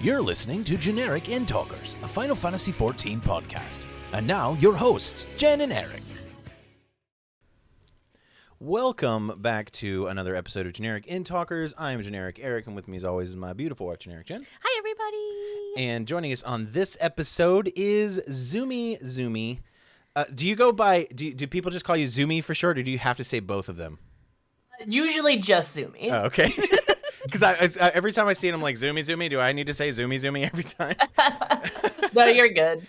You're listening to JenEric Endtalkers, a Final Fantasy XIV podcast. And now, your hosts, Jen and Eric. Welcome back to another episode of JenEric Endtalkers. I'm JenEric Eric, and with me as always is my beautiful wife, JenEric Jen. Hi, everybody. And joining us on this episode is Zoomi. Do you go by, do people just call you Zoomi for short, or do you have to say both of them? Usually just Zoomi. Oh, okay. Because I every time I see it, I'm like, Zoomi, do I need to say Zoomi every time? No, you're good.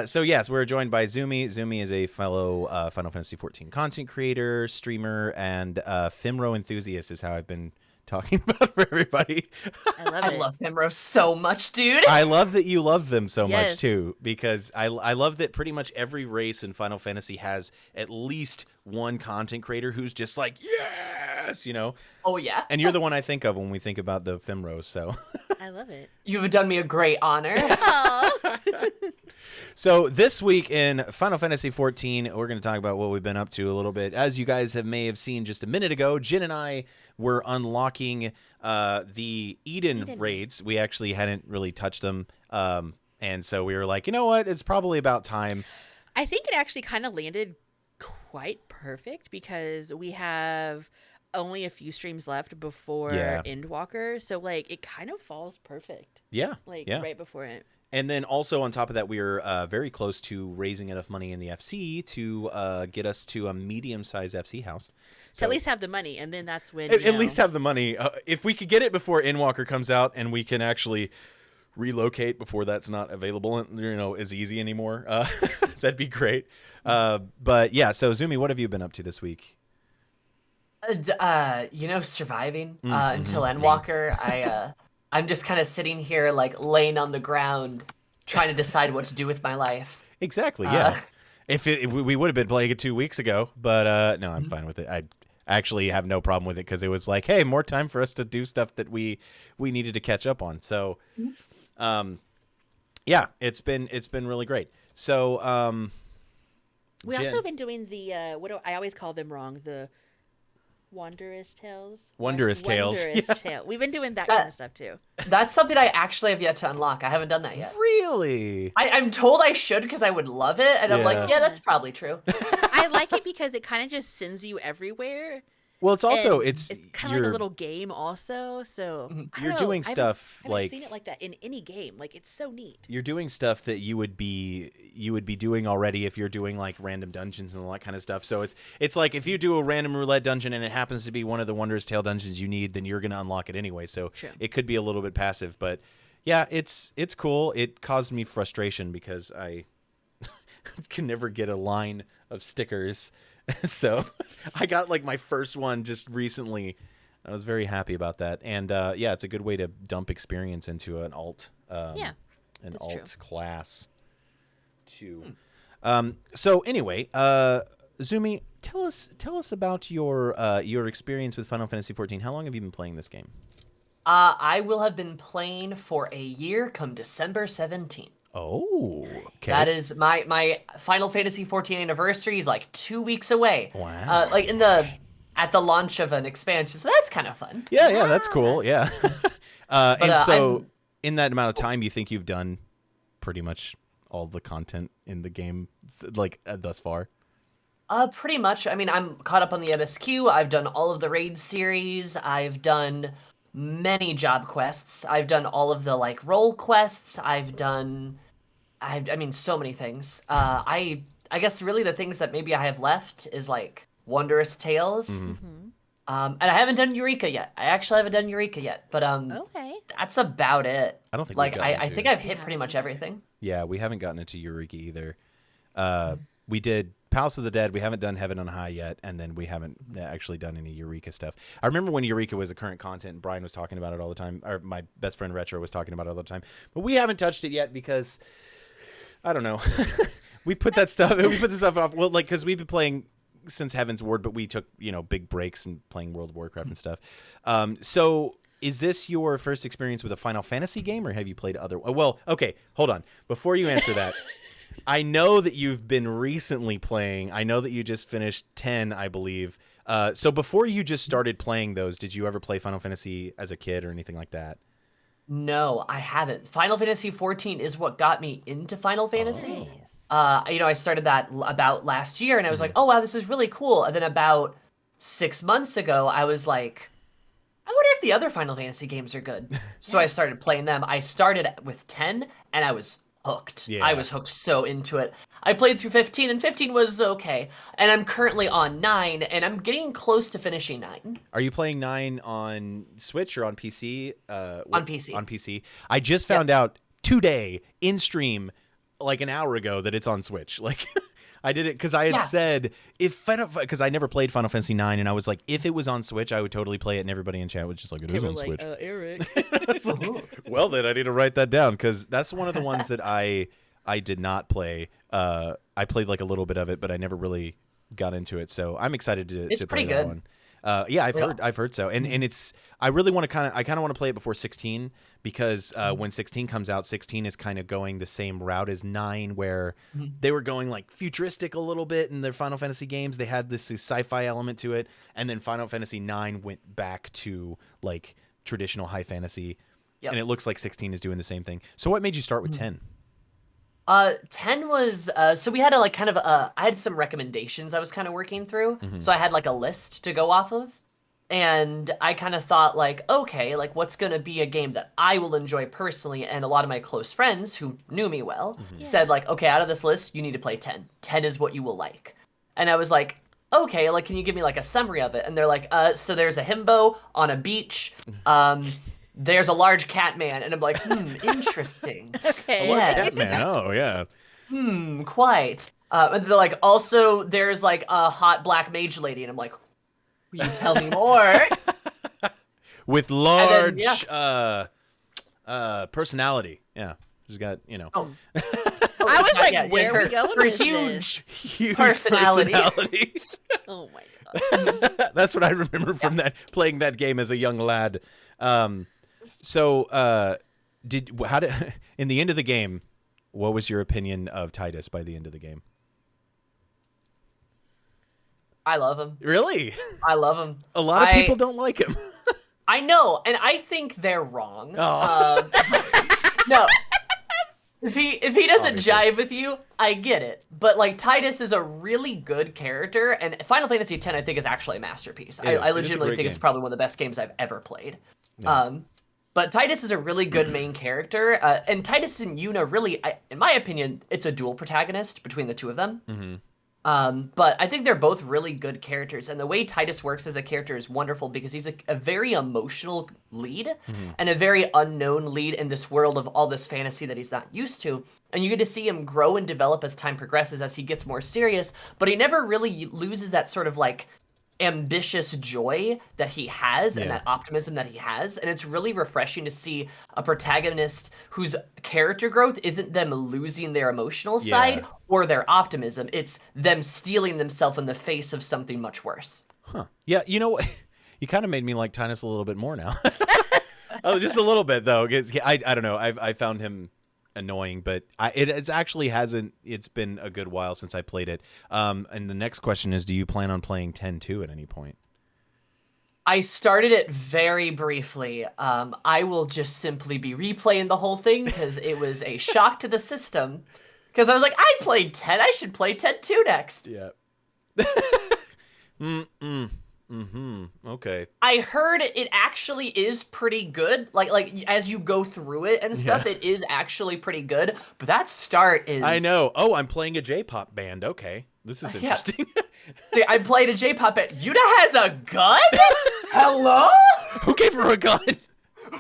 So yes, we're joined by Zoomi. Zoomi is a fellow Final Fantasy XIV content creator, streamer, and Fimro enthusiast is how I've been talking about for everybody. I love Fimro so much, dude. I love that you love them so Yes. much too, because I love that pretty much every race in Final Fantasy has at least one content creator who's just like, yes, you know? Oh, yeah? And you're the one I think of when we think about the Fimros, so. I love it. You've done me a great honor. So this week in Final Fantasy XIV, we're going to talk about what we've been up to a little bit. As you guys may have seen just a minute ago, Jen and I were unlocking the Eden raids. We actually hadn't really touched them, and so we were like, you know what? It's probably about time. I think it actually kind of landed quite perfect because we have only a few streams left before Endwalker, so like it kind of falls perfect. Yeah, right before it. And then also on top of that, we are very close to raising enough money in the FC to get us to a medium-sized FC house. So at least have the money, and then that's when At least have the money. If we could get it before Endwalker comes out, and we can actually relocate before that's not available, as easy anymore, that'd be great. But yeah, so Zoomi, what have you been up to this week? Surviving until Endwalker. I'm just kind of sitting here, like, laying on the ground, trying to decide what to do with my life. Exactly, yeah. We would have been playing it 2 weeks ago, but no, I'm fine with it. I actually have no problem with it because it was like, hey, more time for us to do stuff that we needed to catch up on. So, yeah, it's been really great. So, we Jen, also been doing the I always call them wrong, the Wondrous Tales. Wondrous Tales. Tale. We've been doing that kind of stuff too. That's something I actually have yet to unlock. I haven't done that yet. Really? I'm told I should because I would love it, and I'm like, yeah, that's probably true. I like it because it kind of just sends you everywhere. Well, it's also And it's kind of like a little game also, so I You're don't know. doing stuff I haven't like seen it like that in any game. Like it's so neat. you're doing stuff that you would be doing already if you're doing like random dungeons and all that kind of stuff. So it's like if you do a random roulette dungeon and it happens to be one of the Wondrous Tale dungeons you need, then you're going to unlock it anyway. So True. It could be a little bit passive, but yeah, it's cool. It caused me frustration because I can never get a line of stickers. So I got like my first one just recently. I was very happy about that. And yeah, it's a good way to dump experience into an alt class too. So anyway, Zoomi, tell us about your experience with Final Fantasy XIV. How long have you been playing this game? I will have been playing for a year come December 17th. Oh, okay. That is my Final Fantasy XIV anniversary is like 2 weeks away. Wow. Like at the launch of an expansion, so that's kind of fun. Yeah, that's cool. Yeah. In that amount of time, you think you've done pretty much all the content in the game, like thus far? Pretty much. I mean, I'm caught up on the MSQ. I've done all of the raid series. I've done many job quests. I've done all of the like role quests. I mean, so many things. I guess really the things that maybe I have left is like Wondrous Tales. And I haven't done Eureka yet. I actually haven't done Eureka yet, but Okay. that's about it. I don't think like we've gotten I to- think I've hit pretty much everything. Yeah, we haven't gotten into Eureka either. We did Palace of the Dead. We haven't done Heaven on High yet, and then we haven't actually done any Eureka stuff. I remember when Eureka was the current content, and Brian was talking about it all the time, or my best friend Retro was talking about it all the time. But we haven't touched it yet because, I don't know. We put this stuff off. Well, like, because we've been playing since Heaven's Ward, but we took, big breaks and playing World of Warcraft and stuff. So is this your first experience with a Final Fantasy game, or have you played other? Well, okay, hold on. Before you answer that, I know that you've been recently playing. I know that you just finished 10, I believe. So before you just started playing those, did you ever play Final Fantasy as a kid or anything like that? No, I haven't. Final Fantasy 14 is what got me into Final Fantasy. Nice. I started that about last year, and I was like, oh wow, this is really cool. And then about 6 months ago, I was like, I wonder if the other Final Fantasy games are good. So I started playing them. I started with 10, and I was hooked. Yeah. I was hooked so into it. I played through 15, and 15 was okay. And I'm currently on 9, and I'm getting close to finishing 9. Are you playing 9 on Switch or on PC? On PC. On PC. I just found out today in stream, like an hour ago, that it's on Switch. Like, I did it because I had said because I never played Final Fantasy 9, and I was like, if it was on Switch, I would totally play it. And everybody in chat was just like, it is on Switch. Eric. It's like, well, then I need to write that down because that's one of the ones that I did not play. I played like a little bit of it, but I never really got into it. So I'm excited to play that one. Yeah, I've heard so, and it's I really want to kind of want to play it before 16 because when 16 comes out, 16 is kind of going the same route as 9, where they were going like futuristic a little bit in their Final Fantasy games. They had this sci-fi element to it, and then Final Fantasy 9 went back to like traditional high fantasy, and it looks like 16 is doing the same thing. So what made you start with 10? 10 was, so we had a I had some recommendations I was kind of working through. So I had like a list to go off of. And I kind of thought like, okay, like what's going to be a game that I will enjoy personally? And a lot of my close friends who knew me well said like, okay, out of this list, you need to play 10. 10 is what you will like. And I was like, okay, like, can you give me like a summary of it? And they're like, so there's a himbo on a beach. There's a large cat man. And I'm like, interesting. Okay. Yes. Man, oh yeah. Quite. And they're like, also, there's like a hot black mage lady. And I'm like, will you tell me more? With large then, personality. Yeah. She's got, Oh. I was like, where are we going her with huge huge personality. Oh my god. That's what I remember from playing that game as a young lad. So in the end of the game, what was your opinion of Titus by the end of the game? I love him. Really? I love him. A lot of people don't like him. I know, and I think they're wrong. Oh. No. If he doesn't jive with you, I get it. But like Titus is a really good character, and Final Fantasy X I think is actually a masterpiece. I legitimately think it's probably one of the best games I've ever played. Yeah. But Titus is a really good main character, and Titus and Yuna really, in my opinion, it's a dual protagonist between the two of them. But I think they're both really good characters, and the way Titus works as a character is wonderful because he's a very emotional lead and a very unknown lead in this world of all this fantasy that he's not used to. And you get to see him grow and develop as time progresses, as he gets more serious, but he never really loses that sort of like ambitious joy that he has and that optimism that he has. And it's really refreshing to see a protagonist whose character growth isn't them losing their emotional side or their optimism. It's them stealing themselves in the face of something much worse. Huh. Yeah, you know what? You kind of made me like Titus a little bit more now. Oh, just a little bit though. I don't know. I found him annoying, but it's actually hasn't. It's been a good while since I played it. And the next question is, do you plan on playing 10-2 at any point? I started it very briefly. I will just simply be replaying the whole thing because it was a shock to the system. Because I was like, I played 10. I should play 10-2 next. Yeah. Okay. I heard it actually is pretty good. Like as you go through it and stuff, it is actually pretty good. But that start is... I know. Oh, I'm playing a J-pop band. Okay. This is interesting. See, I played a J-pop band. Yuna has a gun? Hello? Who gave her a gun?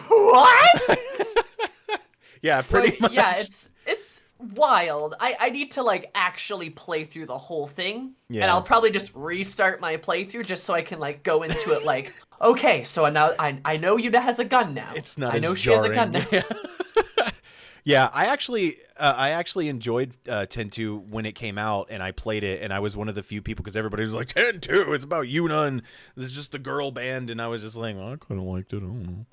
What? Yeah, pretty much. Yeah, it's wild. I need to like actually play through the whole thing, and I'll probably just restart my playthrough just so I can like go into it like, okay, so now I know Yuna has a gun now. It's not. I know as she has a jarring. gun now. Yeah, I actually enjoyed 10-2 when it came out, and I played it, and I was one of the few people because everybody was like 10-2, it's about Yuna, and this is just the girl band, and I was just like, well, I kind of liked it. I don't know.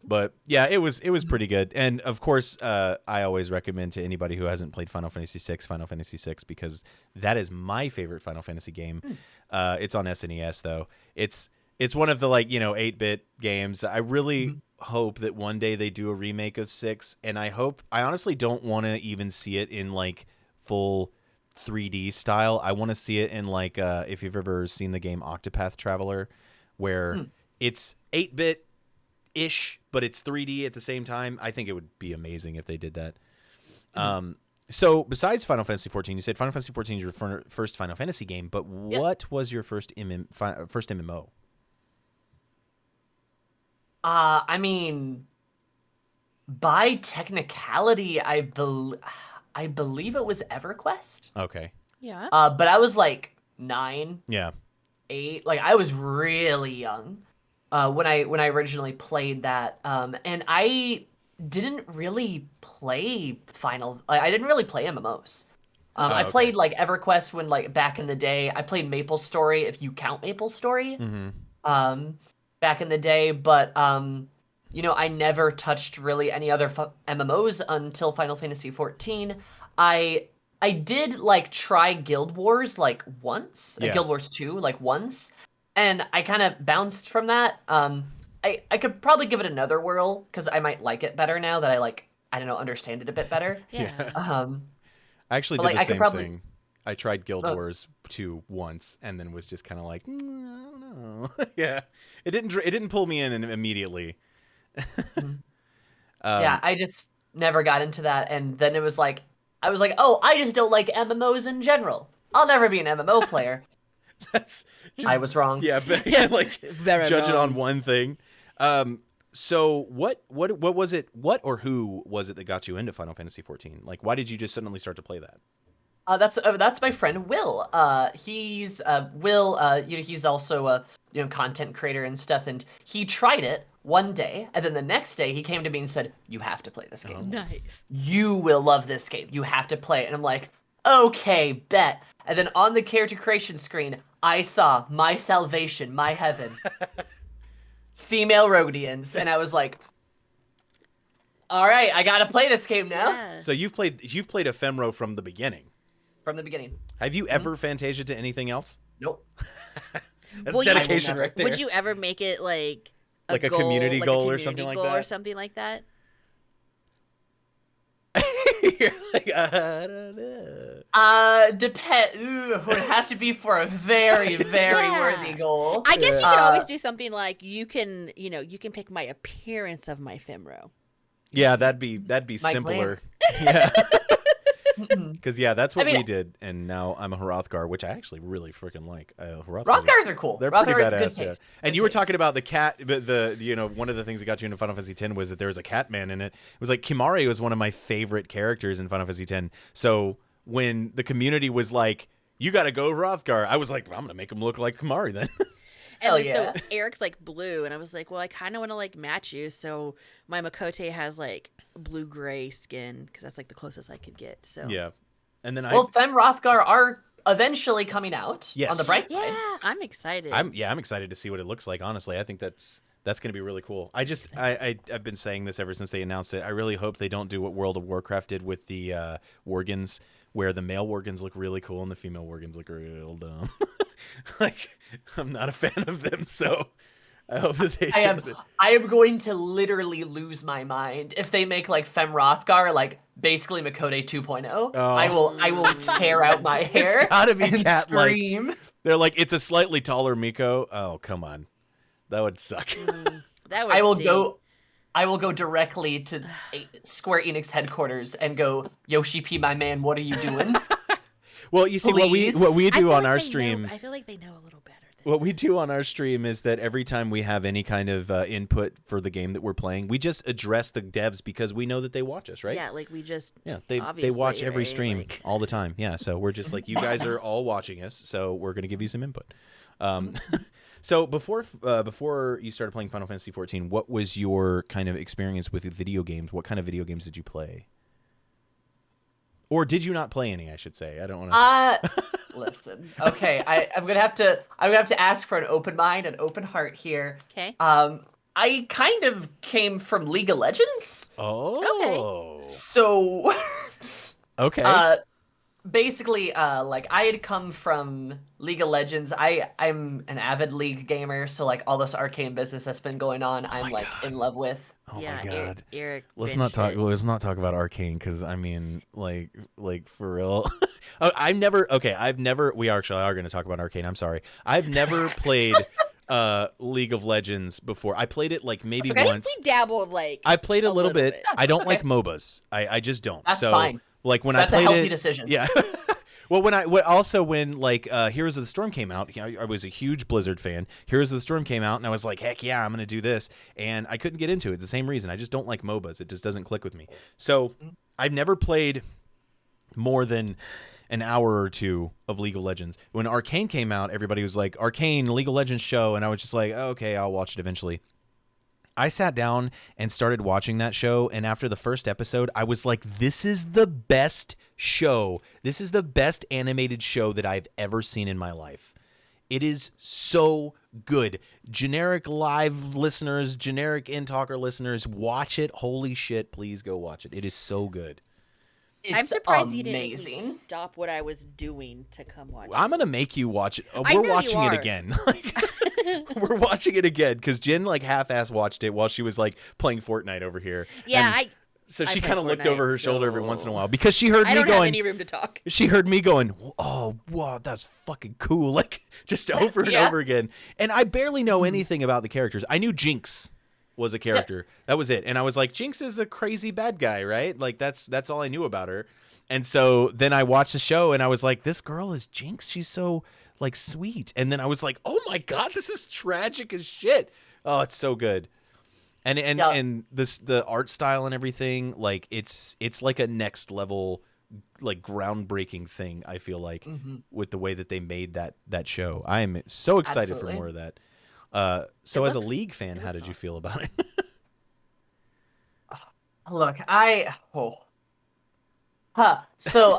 But yeah, it was pretty good. And of course, I always recommend to anybody who hasn't played Final Fantasy VI, because that is my favorite Final Fantasy game. It's on SNES though. It's one of the 8-bit games. I really hope that one day they do a remake of 6, and I honestly don't want to even see it in like full 3D style. I want to see it in like if you've ever seen the game Octopath Traveler, where it's 8-bit ish, but it's 3D at the same time. I think it would be amazing if they did that. So besides Final Fantasy 14, you said Final Fantasy 14 is your first Final Fantasy game, but what was your first MMO? I mean, by technicality, I believe it was EverQuest. Okay. Yeah. But I was like 9, Yeah. 8. Like I was really young when I originally played that. And I didn't really play I didn't really play MMOs. I played like EverQuest when like back in the day. I played MapleStory, if you count MapleStory. Back in the day, but you know, I never touched really any other MMOs until Final Fantasy 14. I did like try Guild Wars like once, Guild Wars 2 like once, and I kind of bounced from that. I could probably give it another whirl because I might like it better now that I don't know, understand it a bit better. Yeah. I actually did the same thing. I tried Guild Wars 2 once and then was just kind of like, I don't know. Yeah. It didn't pull me in immediately. Yeah, I just never got into that, and then it was like I was like, "Oh, I just don't like MMOs in general. I'll never be an MMO player." I was wrong. Yeah, but like judging on one thing. So what was it? What or who was it that got you into Final Fantasy 14? Like, why did you just suddenly start to play that? That's my friend Will. He's Will. You know, he's also a content creator and stuff. And he tried it one day, and then the next day he came to me and said, "You have to play this game. Nice. You will love this game. You have to play it." And I'm like, "Okay, bet." And then on the character creation screen, I saw my salvation, my heaven, female Rhodians, and I was like, "All right, I gotta play this game now." Yeah. So you've played Ephemeral from the beginning. From the beginning. Have you ever Fantasia to anything else? Nope. That's dedication right there. Would you ever make it like a community goal, goal or something like that? Or something like that? You're like, I don't know. Would have to be for a very, very worthy goal. I guess you could always do something like you can pick my appearance of my Femro. Yeah, that'd be simpler. Yeah. Because that's what we did, and now I'm a Hrothgar, which I actually really freaking like. Hrothgars are cool. They're pretty badass. Yeah. And you were talking about the cat, but one of the things that got you into Final Fantasy X was that there was a cat man in it. It was like Kimahri was one of my favorite characters in Final Fantasy X. So when the community was like, "You got to go Hrothgar," I was like, well, "I'm gonna make him look like Kimahri then." And so Eric's like blue, and I was like, well, I kind of want to like match you. So my Makote has like blue-gray skin because that's like the closest I could get. So yeah, and then Fem Hrothgar are eventually coming out. Yes. On the bright side. Yeah, I'm excited. I'm excited to see what it looks like. Honestly, I think that's going to be really cool. I've been saying this ever since they announced it. I really hope they don't do what World of Warcraft did with the Worgans, where the male Worgans look really cool and the female Worgans look real dumb. Like, I'm not a fan of them, so I hope that they. I am going to literally lose my mind if they make like Fem Hrothgar like basically Makote 2.0. Oh. I will tear out my hair. It's gotta be and scream. They're like, it's a slightly taller Miko. Oh, come on, that would suck. That would. I will go directly to Square Enix headquarters and go, "Yoshi P, my man, what are you doing?" Well, you see, what we do on our stream. I feel like they know a little better. What we do on our stream is that every time we have any kind of input for the game that we're playing, we just address the devs because we know that they watch us, right? Yeah, like we just they watch every stream all the time. Yeah, so we're just like, you guys are all watching us, so we're gonna give you some input. So before you started playing Final Fantasy 14, what was your kind of experience with video games? What kind of video games did you play? Or did you not play any? I should say. I don't want to. Listen. Okay, I'm gonna have to ask for an open mind, an open heart here. Okay. I kind of came from League of Legends. Oh. Okay. So. Okay. basically, like I had come from League of Legends. I'm an avid League gamer, so like all this arcane business that's been going on, I'm like in love with. Oh yeah, my god. Eric Let's not talk. binged it. Let's not talk about Arcane because I mean, like for real. Oh, I've never. Okay, I've never. We actually are going to talk about Arcane. I'm sorry. I've never played League of Legends before. I played it like maybe once. We dabbled like. I played a little bit. Yeah, I don't okay. like MOBAs. I just don't. That's so fine. like when That's I played a healthy it, decision. Yeah. Well, when like Heroes of the Storm came out, I was a huge Blizzard fan. Heroes of the Storm came out, and I was like, heck yeah, I'm gonna do this. And I couldn't get into it. The same reason. I just don't like MOBAs. It just doesn't click with me. So I've never played more than an hour or two of League of Legends. When Arcane came out, everybody was like, Arcane, League of Legends show, and I was just like, oh, okay, I'll watch it eventually. I sat down and started watching that show, and after the first episode, I was like, this is the best show. This is the best animated show that I've ever seen in my life. It is so good. JenEricLive listeners, JenEric Endtalker listeners, watch it. Holy shit, please go watch it. It is so good. It's I'm surprised amazing. you didn't make me stop what I was doing to come watch it. I'm going to make you watch it. I We're know you watching it are. again. We're watching it again because Jen like half-ass watched it while she was like playing Fortnite over here. Yeah, And so I she play kind of looked Fortnite, over her shoulder every so- once in a while because she heard I me don't have going. any room to talk. She heard me going, oh, wow, that's fucking cool. Like just over and Yeah. over again. And I barely know anything about the characters. I knew Jinx was a character. That was it. And I was like, Jinx is a crazy bad guy, right? Like that's all I knew about her. And so then I watched the show and I was like, this girl is Jinx. She's so like sweet. And then I was like, oh my God, this is tragic as shit. Oh, it's so good. And Yeah. and the art style and everything, like it's like a next level, like groundbreaking thing. I feel like with the way that they made that show. I am so excited Absolutely. for more of that. So as a looks- League fan, how did you feel about it? Look, So,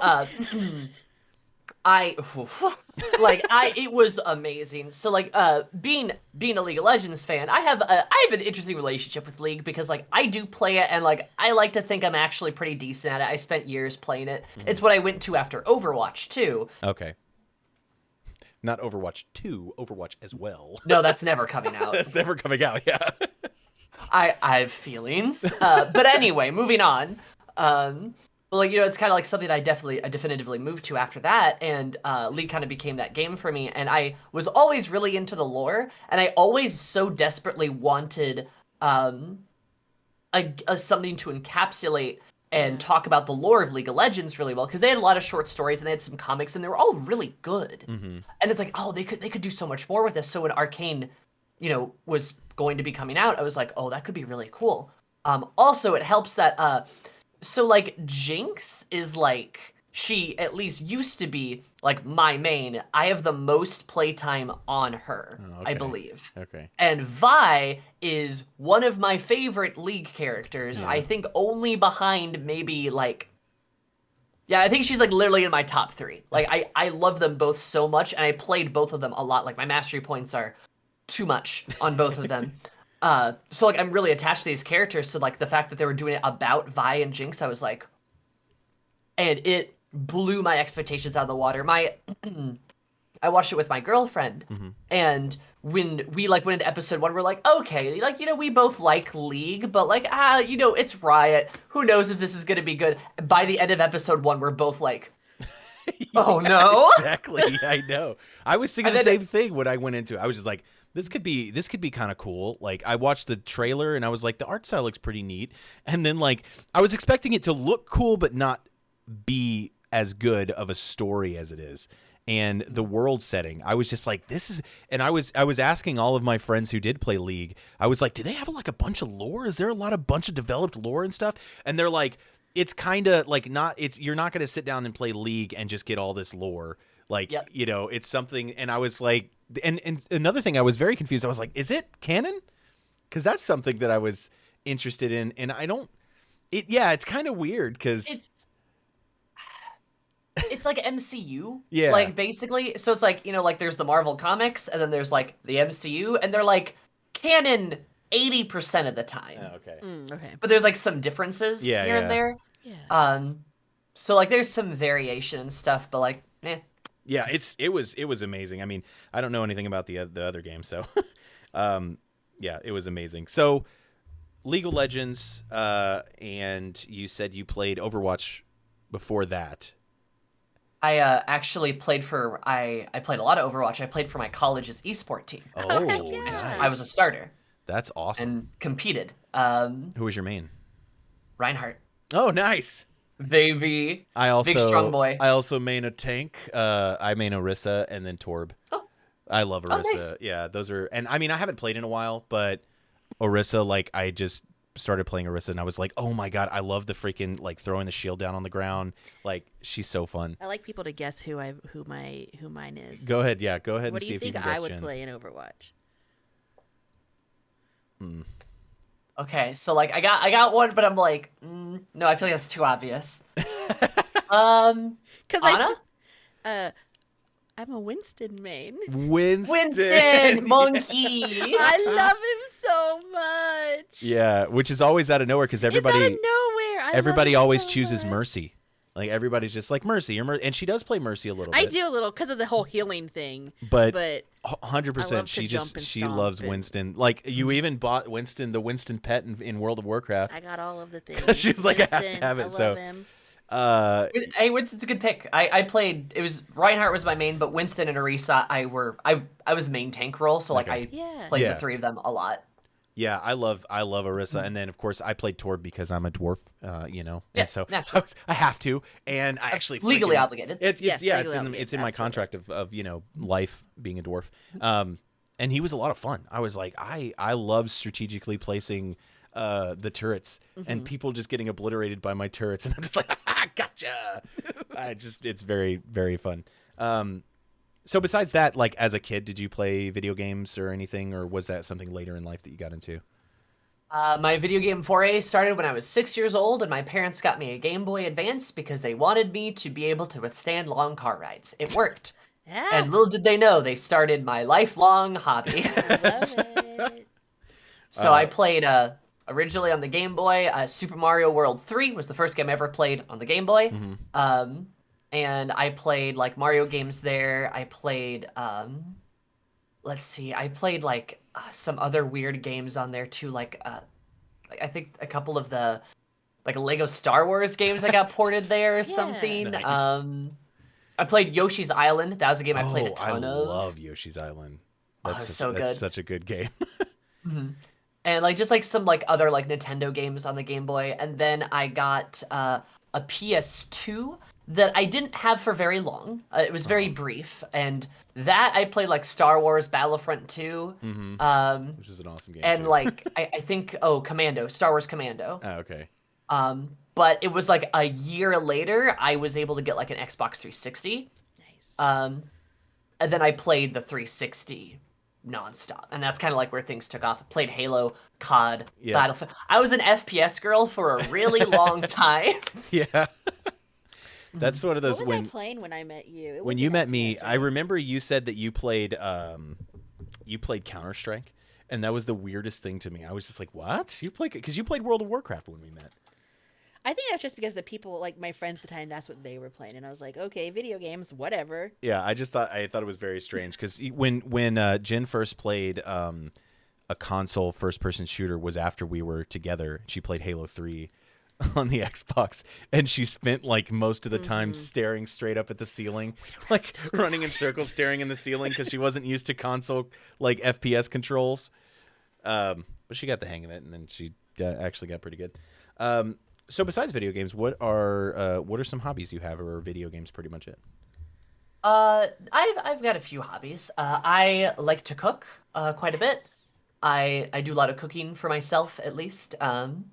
it was amazing. So, like, being a League of Legends fan, I have an interesting relationship with League because, like, I do play it, and like, I like to think I'm actually pretty decent at it. I spent years playing it. It's what I went to after Overwatch too. Okay. Not Overwatch 2, Overwatch as well. No, that's never coming out. That's never coming out. Yeah. I have feelings. But anyway, moving on. Like, you know, it's kind of like something I definitively moved to after that, and League kind of became that game for me. And I was always really into the lore, and I always so desperately wanted something to encapsulate and talk about the lore of League of Legends really well, because they had a lot of short stories and they had some comics, and they were all really good. And it's like, oh, they could do so much more with this. So when Arcane, you know, was going to be coming out, I was like, oh, that could be really cool. Also, it helps that so like Jinx is like, she at least used to be like my main. I have the most playtime on her, I believe. Okay. And Vi is one of my favorite League characters. I think only behind maybe like, yeah, I think she's like literally in my top 3. Like I love them both so much, and I played both of them a lot. Like my mastery points are too much on both of them. So like I'm really attached to these characters. So like the fact that they were doing it about Vi and Jinx, I was like, and it blew my expectations out of the water. I watched it with my girlfriend, and when we like went into episode 1, we're like, okay, like, you know, we both like League, but like, you know, it's Riot. Who knows if this is gonna be good? By the end of episode 1, we're both like, oh no. Exactly. I know. I was thinking the same thing when I went into it. I was just like, this could be kind of cool. Like I watched the trailer and I was like, the art style looks pretty neat. And then like I was expecting it to look cool but not be as good of a story as it is. And the world setting, I was just like, this is, and I was asking all of my friends who did play League, I was like, do they have like a bunch of lore? Is there a bunch of developed lore and stuff? And they're like, it's kind of like you're not going to sit down and play League and just get all this lore. Like, you know, it's something. And I was like, and another thing, I was very confused. I was like, is it canon? Because that's something that I was interested in. And it's kind of weird because it's like MCU. Yeah. Like basically, so it's like, you know, like there's the Marvel comics and then there's like the MCU, and they're like canon 80% of the time. Oh, okay. Okay. But there's like some differences here and there. Yeah. So like there's some variation and stuff, but like, Yeah, it was amazing. I mean, I don't know anything about the other game, so yeah, it was amazing. So League of Legends, and you said you played Overwatch before that. I actually played for I played a lot of Overwatch. I played for my college's esport team. Oh, yeah. nice. I was a starter That's awesome. and competed. Who was your main? Reinhardt, Oh, nice. baby. I also Big strong boy. I also main a tank. I main Orisa and then Torb. Oh. I love Orisa. Nice. Yeah, those are, and I mean I haven't played in a while, but Orisa, like I just started playing Orisa and I was like, oh my god, I love the freaking like throwing the shield down on the ground. Like she's so fun. I like people to guess who mine is. Go ahead, yeah, go ahead What and do see you if you think can guess I would Jen's. play in Overwatch? Okay, so like I got one, but I'm like, no, I feel like that's too obvious. Because Ana? I'm a Winston main. Winston, monkey. I love him so much. Yeah, which is always out of nowhere because It's out of everybody nowhere. I everybody love him always so chooses much. Mercy. Like everybody's just like Mercy, and she does play Mercy a little bit. I do a little because of the whole healing thing. but But 100%, I love she to just jump and she stomp loves and- Winston. Like you even bought Winston, the Winston pet in World of Warcraft. I got all of the things. She's like, I have to Winston, have it, I love so- him. Hey, Winston's a good pick. I played. It was Reinhardt was my main, but Winston and Orisa, I was main tank role, so like Okay. I Yeah. played Yeah. the three of them a lot. Yeah, I love Orisa, and then of course I played Torb because I'm a dwarf, you know, and Yeah, so naturally. I have to, and I actually Legally freaking- obligated. It's Yes, yeah, legally it's obligated, in my absolutely. contract of you know life being a dwarf, and he was a lot of fun. I was like I love strategically placing the turrets and people just getting obliterated by my turrets, and I'm just like gotcha. It's very very fun. So besides that, like as a kid, did you play video games or anything, or was that something later in life that you got into? My video game foray started when I was 6 years old, and my parents got me a Game Boy Advance because they wanted me to be able to withstand long car rides. It worked. Yeah. And little did they know, they started my lifelong hobby. Love it. So I played originally on the Game Boy. Super Mario World 3 was the first game I ever played on the Game Boy. And I played like Mario games there. I played, let's see, I played like some other weird games on there too. Like I think a couple of the like Lego Star Wars games that got ported there or something. Nice. I played Yoshi's Island. That was a game I played a ton I of. love Yoshi's Island. it's so That's good. such a good game. And like just like some like other like Nintendo games on the Game Boy, and then I got a PS2 that I didn't have for very long. It was very brief, and that I played like Star Wars Battlefront 2, Which is an awesome game. and too. like I think Commando, Star Wars Commando. Oh, okay. But it was like a year later I was able to get like an Xbox 360. Nice. And then I played the 360 nonstop, and that's kind of like where things took off. I played Halo, COD, Yeah. Battlefield. I was an FPS girl for a really long time. Yeah. That's one of those what was when I playing when I met you? It when was you an met me, FPS, I right? remember you said that you played Counter-Strike, and that was the weirdest thing to me. I was just like, "What? You play?" Because you played World of Warcraft when we met. I think that's just because the people, like my friends at the time, that's what they were playing, and I was like, okay, video games, whatever. Yeah, I thought it was very strange because when Jen first played a console first-person shooter was after we were together. She played Halo 3 on the Xbox, and she spent like most of the time staring straight up at the ceiling, like running in circles, staring in the ceiling because she wasn't used to console like FPS controls. But she got the hang of it, and then she actually got pretty good. So besides video games, what are some hobbies you have, or are video games pretty much it? I've got a few hobbies. I like to cook quite a bit. I do a lot of cooking for myself, at least. And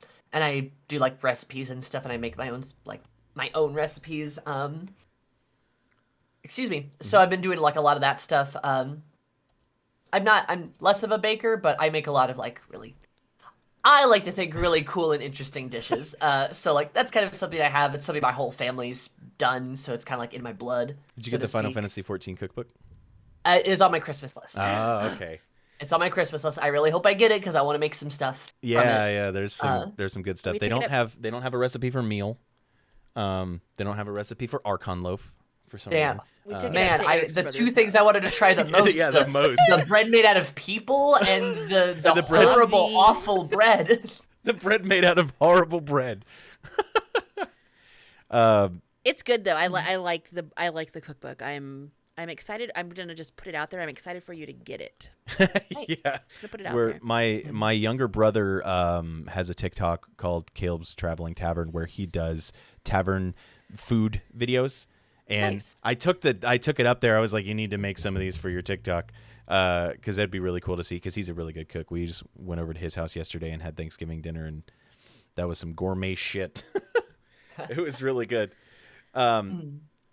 I do like recipes and stuff, and I make my own recipes. Excuse me. So I've been doing like a lot of that stuff. I'm less of a baker, but I make a lot of like I like to think really cool and interesting dishes. So like that's kind of something I have. It's something my whole family's done, so it's kind of like in my blood. Did you so get the to Final speak. Fantasy 14 cookbook? It is on my Christmas list. Oh, okay. It's on my Christmas list. I really hope I get it because I want to make some stuff. from it. Yeah, there's some good stuff. we They took don't it have a recipe for meal. They don't have a recipe for Archon loaf for some Damn. reason. We took it Man, up to Eric's the brother's two things I house. wanted to try the most. Yeah, the most. The bread made out of people and the bread. horrible, Coffee. awful bread. The bread made out of horrible bread. It's good though. I like the cookbook. I'm excited. I'm gonna just put it out there. I'm excited for you to get it. Yeah. Just gonna put it out Where there. my younger brother has a TikTok called Caleb's Traveling Tavern where he does tavern food videos. And Nice. I took it up there. I was like, you need to make some of these for your TikTok because that'd be really cool to see because he's a really good cook. We just went over to his house yesterday and had Thanksgiving dinner, and that was some gourmet shit. It was really good.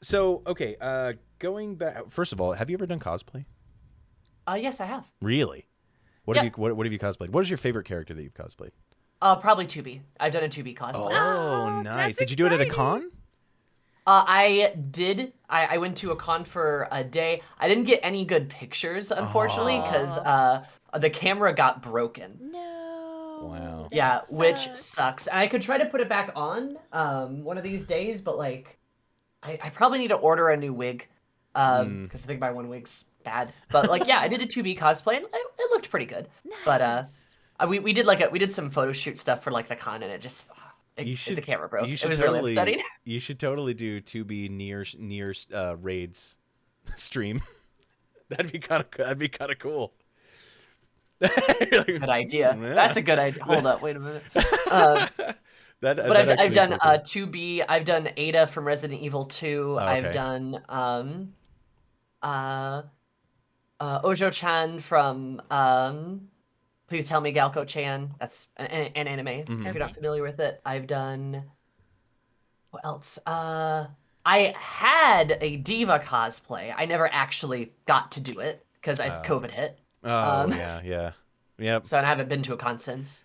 So, okay, going back, first of all, have you ever done cosplay? Yes, I have. Really? What Yeah. have you cosplayed? What is your favorite character that you've cosplayed? Probably 2B. I've done a 2B cosplay. Oh, nice. that's Did you do it at a exciting. con? I did. I went to a con for a day. I didn't get any good pictures, unfortunately, because the camera got broken. No. Wow. that Yeah, which sucks. sucks. And I could try to put it back on one of these days, but like, I probably need to order a new wig because I think my one wig's bad. But like, yeah, I did a 2B cosplay and it looked pretty good. But Nice. we did some photo shoot stuff for like the con, and it just the camera broke. You It should was totally. really upsetting. You should totally do 2B near raids stream. That'd be kind of cool. Good idea. Yeah. That's a good idea. Hold up, wait a minute. But I've done 2B. I've done Ada from Resident Evil 2. Oh, I've okay. done Ojo-chan from Please Tell Me Galco-chan. That's an anime. If you're not familiar with it, I've done what else? I had a Diva cosplay. I never actually got to do it because COVID hit. Oh yeah. Yep. So I haven't been to a con since.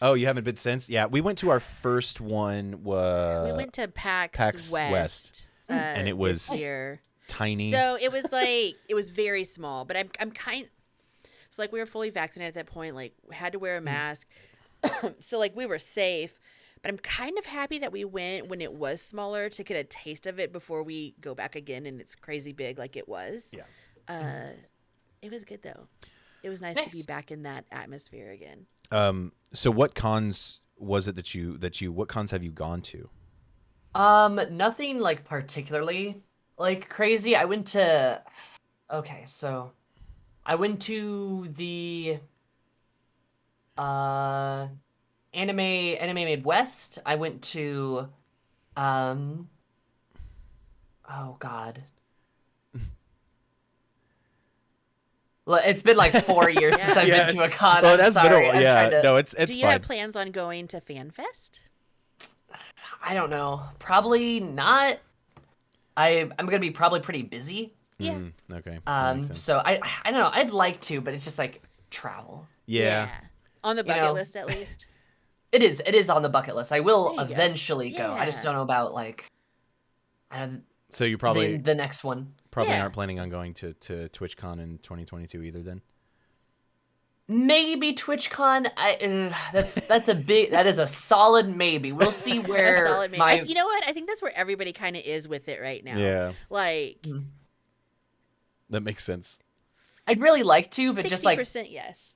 Oh, you haven't been since? Yeah, we went to our first one. We went to PAX West. And it was this year. tiny. So it was like it was very small, but I'm kind. So like we were fully vaccinated at that point. Like we had to wear a mask, so like we were safe. But I'm kind of happy that we went when it was smaller to get a taste of it before we go back again and it's crazy big like it was. Yeah. It was good though. It was nice to be back in that atmosphere again. So what cons was it that you what cons have you gone to? Nothing like particularly like crazy. I went to the Anime Made West. I went to oh god. Well, it's been like 4 years since I've been to a con. Oh, I'm that's sorry. been a while. I'm Yeah, trying to- no, it's Do you fine. have plans on going to FanFest? I don't know. Probably not. I'm gonna be probably pretty busy. Yeah. Okay. That makes sense. So I don't know. I'd like to, but it's just like travel. Yeah. On the bucket know, list at least. It is on the bucket list. I will There you go. eventually go. I just Yeah. don't know about like So you probably the next one. Yeah. aren't planning on going to TwitchCon in 2022 either then? Maybe TwitchCon. That is a solid maybe. We'll see where A solid my you know what? I think that's where everybody kind of is with it right now. Yeah. Like That makes sense. I'd really like to, but 60% just like yes.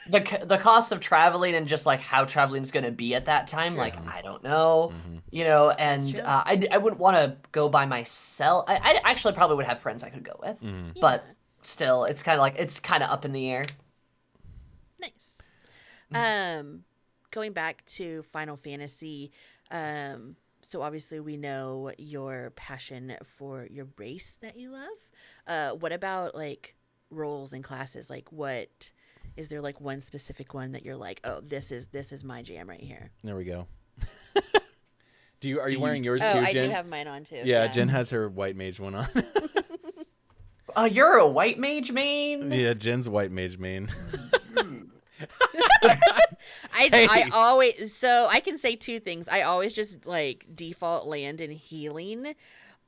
the cost of traveling and just like how traveling is going to be at that time, like I don't know, you know, and true. I wouldn't want to go by myself. I actually probably would have friends I could go with, but still, it's kind of up in the air. Nice. Going back to Final Fantasy, so obviously we know your passion for your race that you love. What about like roles and classes? Like what is there like one specific one that you're like, oh, this is my jam right here? There we go. Are you wearing yours too, Oh, I Jen? do have mine on too. Yeah, Jen has her white mage one on. You're a white mage main? Yeah, Jen's white mage main. I always, so I can say two things. I always just like default land in healing.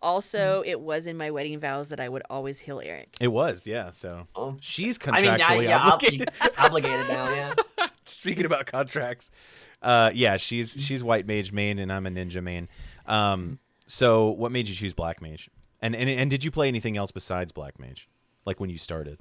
Also, it was in my wedding vows that I would always heal Eric. It was, yeah. So Oh. she's I mean, contractually yeah, obligated. obligated now, yeah. Speaking about contracts, Yeah, she's white mage main, and I'm a ninja main. So what made you choose black mage? And did you play anything else besides black mage, like when you started?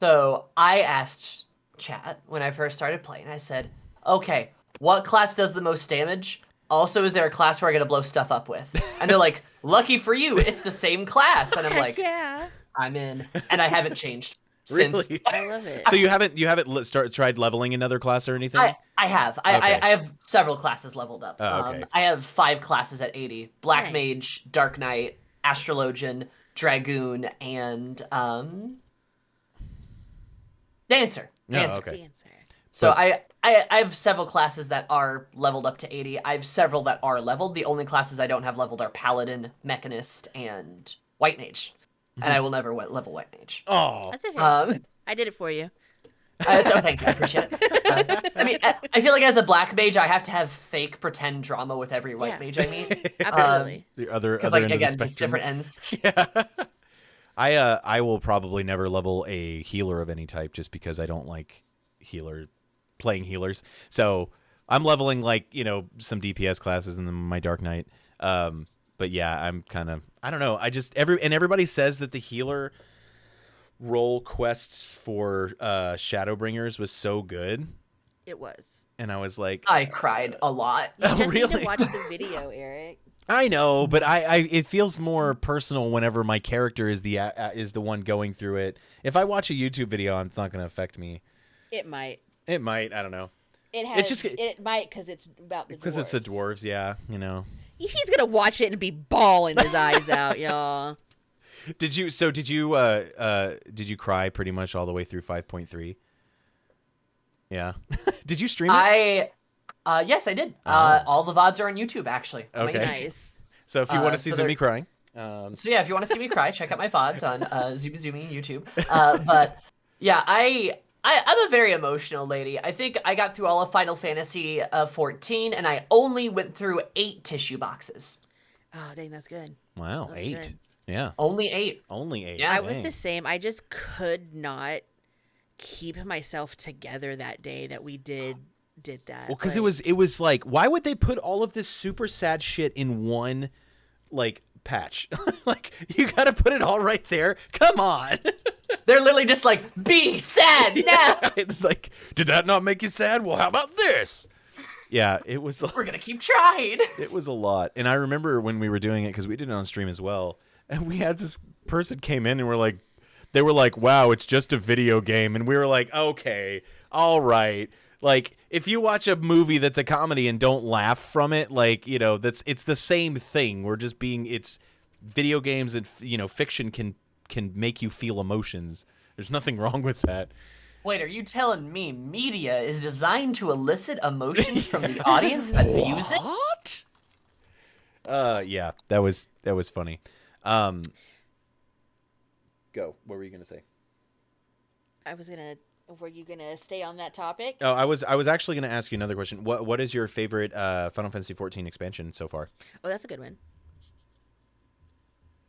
So I asked chat when I first started playing. I said, "Okay, what class does the most damage? Also, is there a class where I'm gonna blow stuff up with?" And they're like, "Lucky for you, it's the same class." And I'm Heck like, yeah. "I'm in," and I haven't changed since. Really? I love it. So you haven't tried leveling another class or anything? I have. Okay. I have several classes leveled up. Oh, okay. I have 5 classes at 80. Black Nice. Mage, Dark Knight, Astrologian, Dragoon, and Dancer. Oh, Dancer. okay. Dancer. So But- I have several classes that are leveled up to 80. I have several that are leveled. The only classes I don't have leveled are Paladin, Mechanist, and White Mage. And I will never level White Mage. Oh, That's okay. Um, I did it for you. so thank you, I appreciate it. I mean, I feel like as a black mage, I have to have fake pretend drama with every white Yeah. mage I meet. Absolutely. the other Because, other like, end of the again, just spectrum. different ends. Yeah. I will probably never level a healer of any type just because I don't like playing healers. So I'm leveling some DPS classes and then my Dark Knight. But yeah, I'm kind of I don't know. I just everybody says that the healer role quests for Shadowbringers was so good, It was. and I was like, I cried a lot. You Oh, just need really? to watch the video, Eric. I know, but I it feels more personal whenever my character is the one going through it. If I watch a YouTube video, it's not going to affect me. It might. It might. I don't know. It has. just- It might because it's about the. Because it's the dwarves. dwarves, yeah. You know. He's gonna watch it and be bawling his eyes out, y'all. Did you cry pretty much all the way through 5.3? Yeah. Did you stream it? Yes, I did. Oh. All the VODs are on YouTube, actually. on my Okay. YouTube. Nice. So if you want to see so they're- Zoomi crying, So yeah, if you want to see me cry, check out my VODs on Zoomi YouTube. But yeah, I'm a very emotional lady. I think I got through all of Final Fantasy 14, and I only went through 8 tissue boxes. Oh, dang, that's good. wow, That's 8. good. Yeah, Only 8. only 8. Yeah. I was Dang. the same. I just could not keep myself together that day that we did that. Well, because Like, it was like, why would they put all of this super sad shit in one patch? Like, you got to put it all right there. Come on. They're literally just like, be sad now. It's like, did that not make you sad? Well, how about this? Yeah, it was. We're gonna keep trying. It was a lot. And I remember when we were doing it, because we did it on stream as well, and we had this person came in and they were like, wow, it's just a video game. And we were like, okay, all right. Like, if you watch a movie that's a comedy and don't laugh from it, it's the same thing. It's video games and, fiction can make you feel emotions. There's nothing wrong with that. Wait, are you telling me media is designed to elicit emotions from the audience that views it? What? Yeah, that was funny. Go. What were you gonna say? Were you gonna stay on that topic? Oh, I was actually gonna ask you another question. What is your favorite Final Fantasy 14 expansion so far? Oh, that's a good one.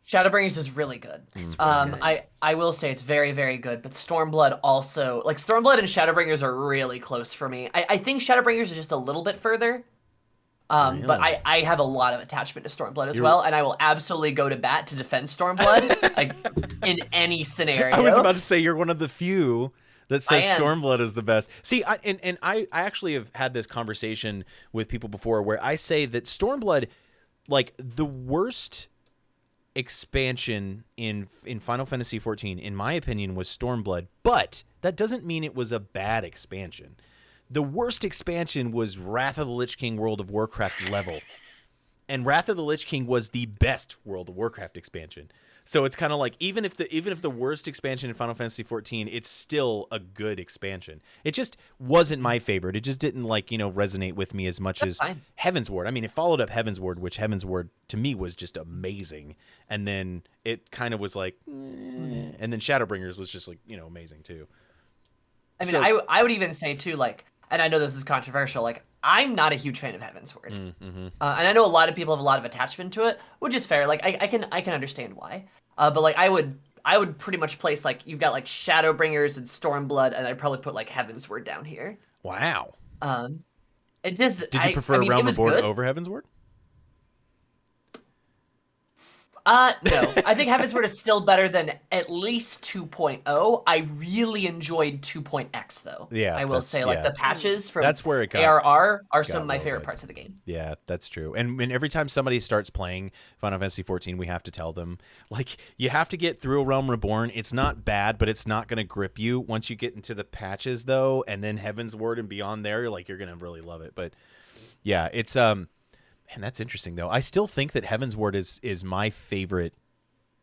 Shadowbringers is really good. It's really good. I will say it's very, very good, but Stormblood also, like, Stormblood and Shadowbringers are really close for me. I think Shadowbringers is just a little bit further. But I have a lot of attachment to Stormblood as well, and I will absolutely go to bat to defend Stormblood like, in any scenario. I was about to say you're one of the few that says I am. Stormblood is the best. See, I actually have had this conversation with people before where I say that Stormblood, like, the worst expansion in Final Fantasy 14, in my opinion, was Stormblood, but that doesn't mean it was a bad expansion. The worst expansion was Wrath of the Lich King World of Warcraft level. And Wrath of the Lich King was the best World of Warcraft expansion. So it's kind of like, even if the worst expansion in Final Fantasy 14, it's still a good expansion. It just wasn't my favorite. It just didn't resonate with me as much That's as fine. Heavensward. I mean, it followed up Heavensward, which Heavensward to me was just amazing. And then it kind of was like, and then Shadowbringers was just amazing too. I mean, So- I would even say, too, like, and I know this is controversial, like, I'm not a huge fan of Heavensward. And I know a lot of people have a lot of attachment to it, which is fair. Like, I can understand why. But, like, I would pretty much place, like, you've got, like, Shadowbringers and Stormblood, and I'd probably put, like, Heavensward down here. Wow. It just. Did you prefer I mean, Realm it was Reborn good. over Heavensward? No. I think Heavensward is still better than at least 2.0. I really enjoyed 2.x though. Yeah, I will say, like the patches from That's where it got ARR are some of my real favorite good. parts of the game. Yeah, that's true. And every time somebody starts playing Final Fantasy 14, we have to tell them, like, you have to get through a Realm Reborn. It's not bad, but it's not going to grip you. Once you get into the patches, though, and then Heaven's Word and beyond there, like, you're going to really love it. But, yeah, it's, man, that's interesting, though. I still think that Heaven's Word is my favorite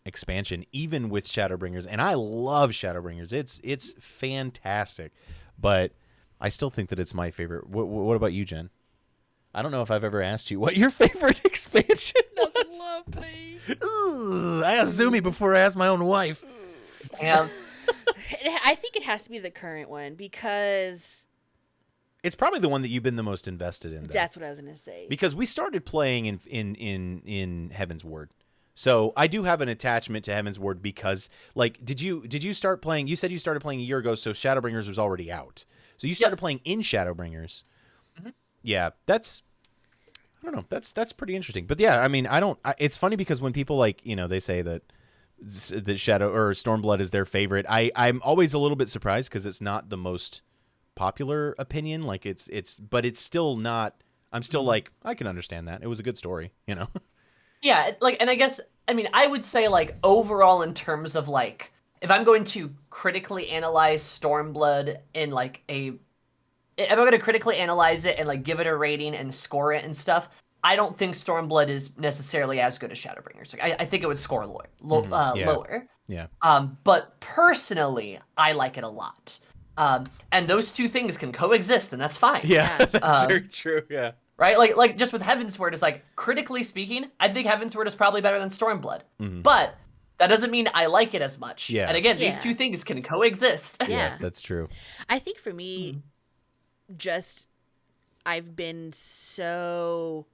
expansion, even with Shadowbringers. And I love Shadowbringers. It's fantastic. But I still think that it's my favorite. What about you, Jen? I don't know if I've ever asked you what your favorite expansion was. Doesn't love me. Ugh, I asked Zoomi before I asked my own wife. And I think it has to be the current one because It's probably the one that you've been the most invested in, though. that's what I was gonna say. Because we started playing in Heaven's Ward. So I do have an attachment to Heaven's Ward because, like, did you start playing? You said you started playing a year ago, so Shadowbringers was already out. So you started playing in Shadowbringers. Mm-hmm. Yeah, I don't know. That's pretty interesting. But yeah, I mean, it's funny because when people, like, you know, they say that Shadow or Stormblood is their favorite, I'm always a little bit surprised because it's not the most popular opinion. Like, but it's still not. I'm still like, I can understand that. It was a good story, you know. yeah, like, and I guess, I mean, I would say, like, overall in terms of, like, if I'm going to critically analyze Stormblood in, like, if I'm going to critically analyze it and, like, give it a rating and score it and stuff, I don't think Stormblood is necessarily as good as Shadowbringers. Like, I think it would score lower. Yeah. But personally, I like it a lot. And those two things can coexist, and that's fine. Yeah, that's very true. Yeah. Right? Like just with Heavensward, it's like, critically speaking, I think Heavensward is probably better than Stormblood. But that doesn't mean I like it as much. Yeah. And again, these Yeah. two things can coexist. Yeah. That's true. I think for me, I've been so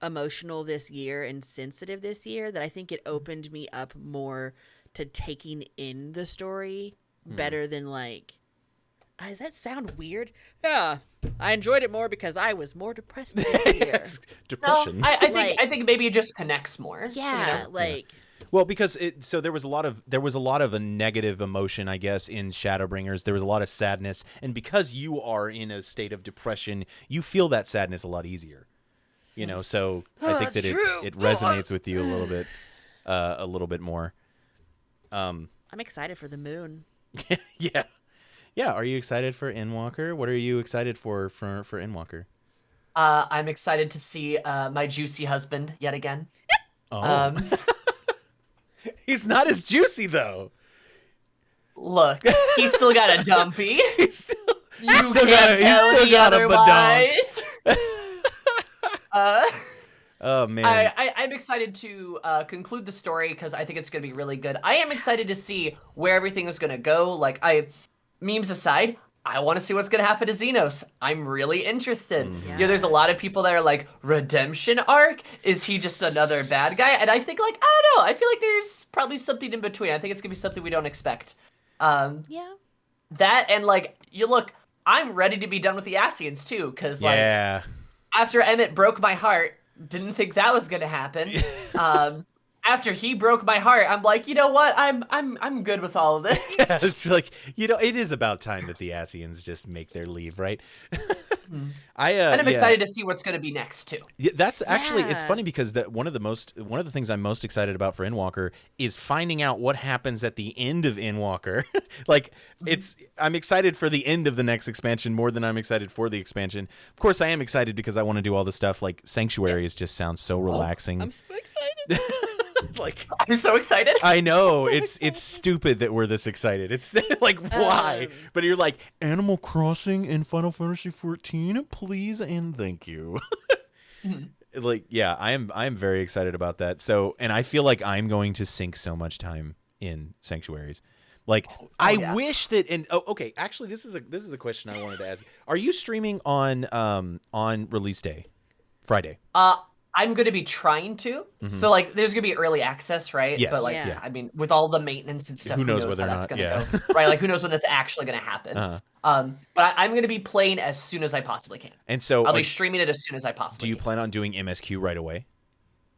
emotional this year and sensitive this year that I think it opened me up more to taking in the story better than, like, does that sound weird? Yeah. I enjoyed it more because I was more depressed this year. Yes, depression. No, I Like- think maybe it just connects more. Yeah, like Well, because there was a lot of a negative emotion, I guess, in Shadowbringers. There was a lot of sadness, and because you are in a state of depression, you feel that sadness a lot easier. You know, so I think that it resonates with you a little bit more. I'm excited for the moon. Yeah. Yeah, are you excited for Endwalker? What are you excited for Endwalker? I'm excited to see my juicy husband yet again. Oh. He's not as juicy, though. Look, he's still got a dumpy. He's still You got can't tell me a otherwise. Oh, man. I'm excited to conclude the story because I think it's going to be really good. I am excited to see where everything is going to go. Like, memes aside, I want to see what's going to happen to Xenos. I'm really interested. You know, there's a lot of people that are like, redemption arc? Is he just another bad guy? And I think, like, I don't know. I feel like there's probably something in between. I think it's going to be something we don't expect. Yeah. That and, like, I'm ready to be done with the Asians, too, because, like, Yeah. after Emmett broke my heart, didn't think that was gonna happen. After he broke my heart, I'm like, you know what? I'm good with all of this. Yeah, it's like, you know, it is about time that the Asians just make their leave, right? And I'm excited to see what's gonna be next too. Yeah, that's actually it's Yeah. funny because one of the things I'm most excited about for Endwalker is finding out what happens at the end of Endwalker. Like, I'm excited for the end of the next expansion more than I'm excited for the expansion. Of course, I am excited because I want to do all this stuff. Like, Sanctuaries just sounds so relaxing. I'm so excited. Like, I'm so excited. I know so it's excited. stupid that we're this excited. It's like, why? But you're like, Animal Crossing in Final Fantasy 14, please and thank you. Like, yeah, I'm very excited about that. So, and I feel like I'm going to sink so much time in Sanctuaries. Like, I wish that. And okay, actually, this is a question I wanted to ask. Are you streaming on release day, Friday? I'm going to be trying to. So like there's going to be early access, right? Yes. But like Yeah. I mean with all the maintenance and stuff, Who knows how whether or that's not- going to yeah. go. Right? Like who knows when that's actually going to happen. But I'm going to be playing as soon as I possibly can. And so I'll be streaming it as soon as I do possibly you can. plan on doing MSQ right away?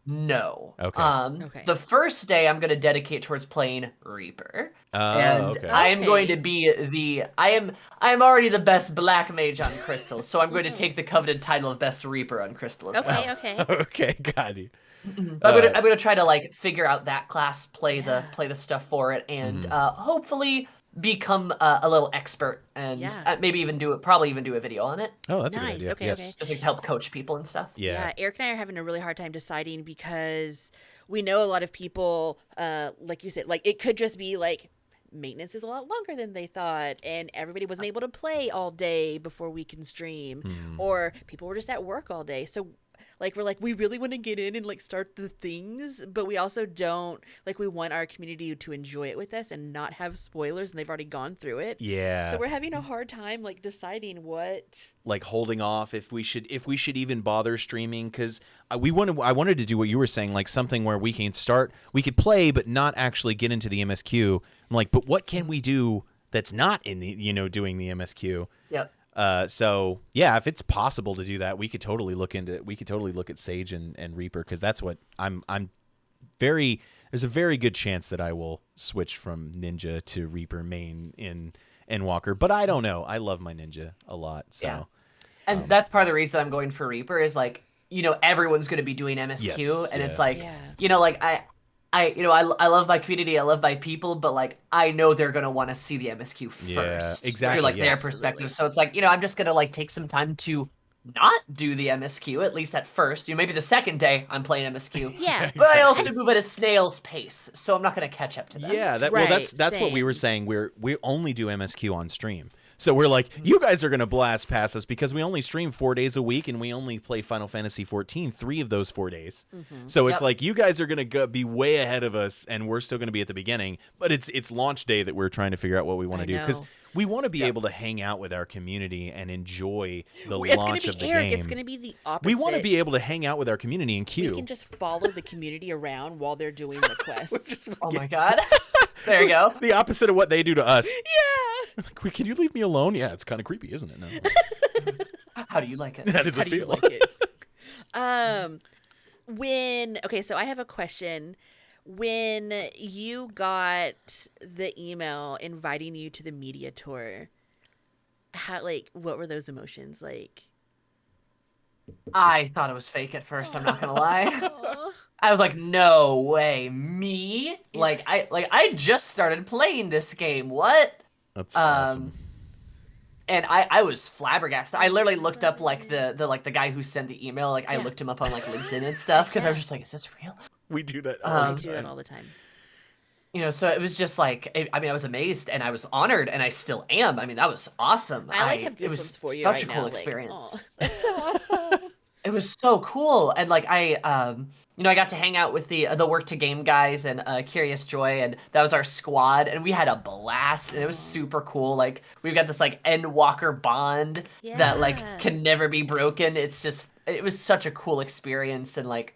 No. Okay. Okay. The first day I'm going to dedicate towards playing Reaper. Oh, And okay. I am going to Okay. be I am already the best black mage on Crystal, so I'm going to take the coveted title of best Reaper on Crystal as well. Okay. Okay, got you. I'm gonna try to like figure out that class, play the stuff for it, and hopefully become a little expert and maybe even probably even do a video on it. Oh, that's a good Nice. idea. Okay, Yes. okay. Just like to help coach people and stuff. Yeah. Eric and I are having a really hard time deciding because we know a lot of people, like you said, like it could just be like maintenance is a lot longer than they thought, and everybody wasn't able to play all day before we can stream, or people were just at work all day. So like we're like we really want to get in and like start the things, but we also don't like we want our community to enjoy it with us and not have spoilers, and they've already gone through it. Yeah. So we're having a hard time like deciding what. Like holding off if we should even bother streaming, because I wanted to do what you were saying, like something where we could play but not actually get into the MSQ. I'm like, but what can we do that's not in the doing the MSQ? Yep. So yeah, if it's possible to do that, we could totally look at Sage and Reaper, because that's what there's a very good chance that I will switch from Ninja to Reaper main in Endwalker, but I don't know. I love my Ninja a lot. So Yeah. And that's part of the reason I'm going for Reaper is like, everyone's going to be doing MSQ, Yes, and yeah. it's like, Yeah. like I love my community, I love my people, but like I know they're gonna want to see the MSQ first. Yeah, exactly, Through like their yes. perspective. So it's like, I'm just gonna like take some time to not do the MSQ, at least at first. Maybe the second day I'm playing MSQ. Yeah. But I also move at a snail's pace, so I'm not gonna catch up to them. yeah, that's Right, what we were saying. We only do MSQ on stream. So we're like, you guys are going to blast past us because we only stream 4 days a week, and we only play Final Fantasy XIV 3 of those 4 days. So it's like you guys are going to be way ahead of us, and we're still going to be at the beginning. But it's launch day that we're trying to figure out what we want to do, because we want to be able to hang out with our community and enjoy the launch of the game. It's going to be the opposite. We want to be able to hang out with our community and queue. We can just follow the community around while they're doing the quests. Oh my god. There you go. The opposite of what they do to us. Yeah. Like, can you leave me alone? Yeah, it's kind of creepy, isn't it? No. How do you like it? That is How a do you feel. like it? Okay, so I have a question. When you got the email inviting you to the media tour, what were those emotions like? I thought it was fake at first, I'm not gonna lie. I was like, no way, me? Like I just started playing this game. What? That's awesome. And I was flabbergasted. I literally looked up like the guy who sent the email. Like I looked him up on like LinkedIn and stuff because I was just like, is this real? We do that. I do that all the time. So it was just like, I was amazed and I was honored and I still am. I mean, that was awesome. I have it was goosebumps for you such right a cool now, experience. Like, that's so awesome. It was so cool, and like I got to hang out with the Work to Game guys and Curious Joy, and that was our squad, and we had a blast, and it was super cool. Like we've got this like Endwalker bond that like can never be broken. It was such a cool experience, and like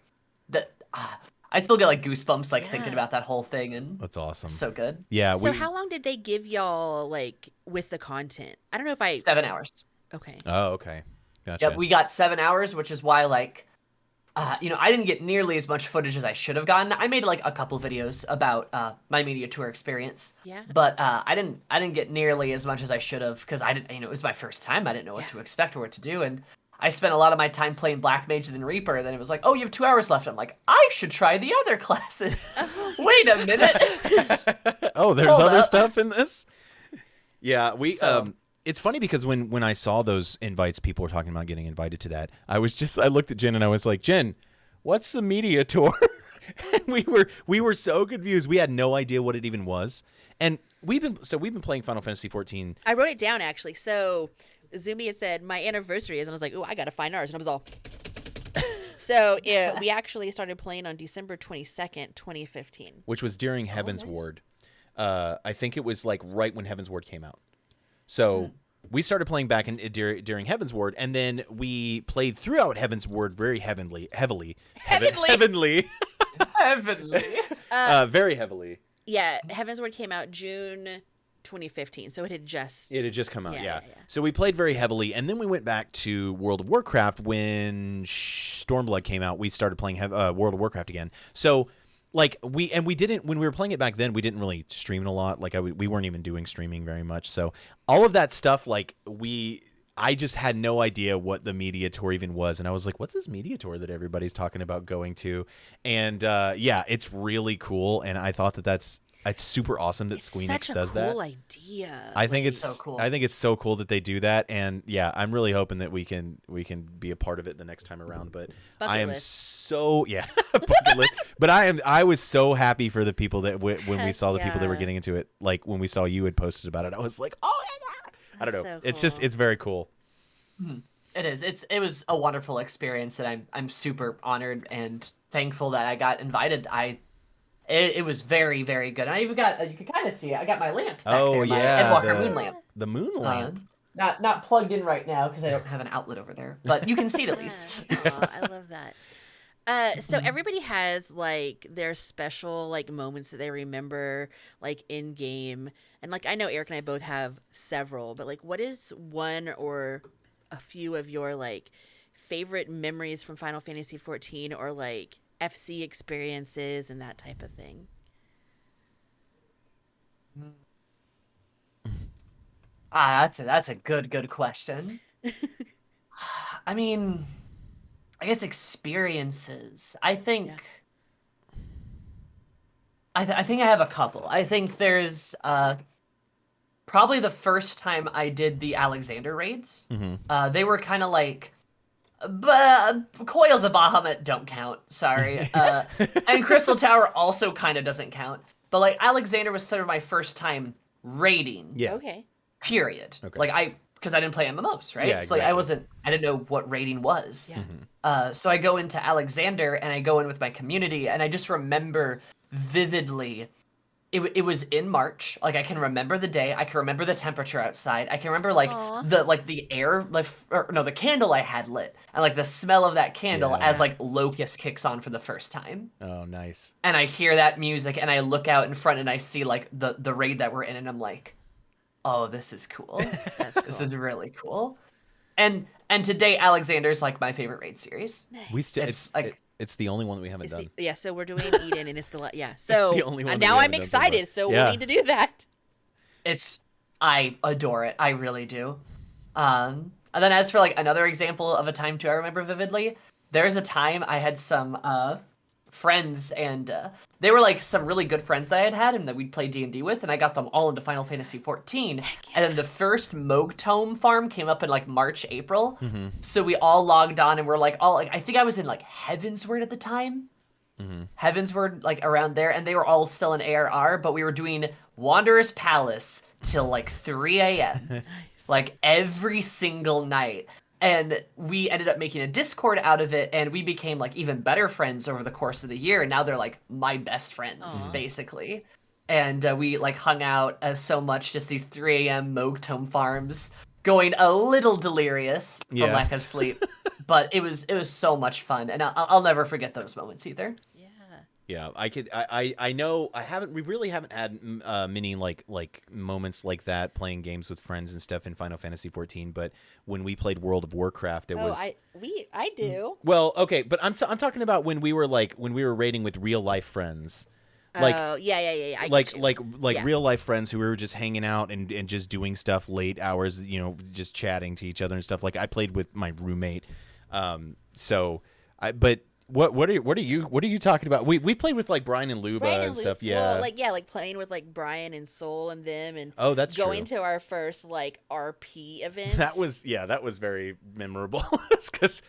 I still get like goosebumps like thinking about that whole thing, and That's awesome. so good. Yeah. So how long did they give y'all like with the content? I don't know if 7 hours. Okay. Oh, okay. Gotcha. Yep, we got 7 hours, which is why like I didn't get nearly as much footage as I should have gotten. I made like a couple videos about my media tour experience. Yeah. But I didn't get nearly as much as I should have because I didn't. It was my first time. I didn't know what to expect or what to do, and I spent a lot of my time playing Black Mage and then Reaper. And then it was like, oh, you have 2 hours left. I'm like, I should try the other classes. Wait a minute. Oh, there's Hold other up. stuff in this. Yeah, So- it's funny because when I saw those invites, people were talking about getting invited to that. I looked at Jen and I was like, Jen, what's the media tour? And we were so confused. We had no idea what it even was. And we've been playing Final Fantasy XIV. I wrote it down actually. So Zoomi had said my anniversary is, and I was like, oh, I gotta find ours, and I was all. So we actually started playing on December 22nd, 2015. Which was during Heaven's Ward. I think it was like right when Heaven's Ward came out. So we started playing back during Heaven's Ward, and then we played throughout Heaven's Ward very heavenly, Heavenly. Heavenly. very heavily. Yeah, Heaven's Ward came out June 2015, so it had just come out. Yeah, Yeah. yeah. So we played very heavily, and then we went back to World of Warcraft when Stormblood came out. We started playing World of Warcraft again. So. Like we didn't, when we were playing it back then, we didn't really stream it a lot. Like we weren't even doing streaming very much. So all of that stuff, like I just had no idea what the media tour even was. And I was like, what's this media tour that everybody's talking about going to? And yeah, it's really cool. And I thought it's super awesome that Squeenix does that. Such a cool idea. I think it's so cool. I think it's so cool that they do that, and yeah, I'm really hoping that we can be a part of it the next time around. But Bucket I am list. so bucket list. But I was so happy for the people that when we Heck saw the people that were yeah. getting into it. Like when we saw you had posted about it, I was like, oh, I don't know. So It's just cool. it's very cool. It is. It was a wonderful experience, and I'm super honored and thankful that I got invited. It was very, very good. I even got, you can kind of see it. I got my lamp back Oh there, my yeah, Endwalker moon lamp. the moon lamp. Not plugged in right now because I don't have an outlet over there, but you can see it at least. Aw, I love that. So everybody has like their special like moments that they remember like in game, and like I know Eric and I both have several, but like what is one or a few of your like favorite memories from Final Fantasy 14 or like FC experiences and that type of thing? That's a good question. I mean, I guess experiences. I think. Yeah. I think I have a couple. I think there's probably the first time I did the Alexander raids. They were kind of like, but Coils of Bahamut don't count. Sorry, and Crystal Tower also kind of doesn't count. But like Alexander was sort of my first time raiding. Yeah. Okay. Period. Okay. Like because I didn't play MMOs, right? Yeah, So like exactly. I didn't know what raiding was. Yeah. So I go into Alexander and I go in with my community, and I just remember vividly. It was in March. Like I can remember the day. I can remember the temperature outside. I can remember like Aw. the air, like the candle I had lit, and like the smell of that candle Yeah. as like Locust kicks on for the first time. Oh, nice. And I hear that music, and I look out in front, and I see like the raid that we're in, and I'm like, oh, this is cool. This is really cool. And today Alexander's like my favorite raid series. We still It's like- it's the only one that we haven't It's done. yeah, so we're doing Eden, and it's yeah. So the only one that now we I'm haven't done so far. excited. So Yeah. we'll need to do that. I adore it. I really do. And then as for like another example of a time too I remember vividly, there's a time I had some friends, and they were like some really good friends that I had and that we'd play D&D with, and I got them all into Final Fantasy 14. And then the first Moog Tome farm came up in like March, April. So we all logged on and we're like all like, I think I was in like Heavensward at the time. Heavensward, like around there, and they were all still in ARR, but we were doing Wanderer's Palace till like 3 a.m. like every single night. And we ended up making a Discord out of it, and we became like even better friends over the course of the year. And now they're like my best friends, basically. And we like hung out so much, just these 3 a.m. Moog Tome farms, going a little delirious from Yeah. lack of sleep. But it was so much fun, and I'll never forget those moments either. Yeah. Yeah, I know we really haven't had many like moments like that playing games with friends and stuff in Final Fantasy 14, but when we played World of Warcraft, it was I do. well, okay, but I'm talking about when we were raiding with real life friends. Like Oh yeah. I like get you. like Yeah. real life friends who were just hanging out and just doing stuff late hours, just chatting to each other and stuff. Like I played with my roommate. What are you talking about? We played with like Brian and Luba Brian and Lu- stuff. Yeah. Well, like playing with like Brian and Soul and them, and Oh, that's going true. to our first like RP event. That was very memorable because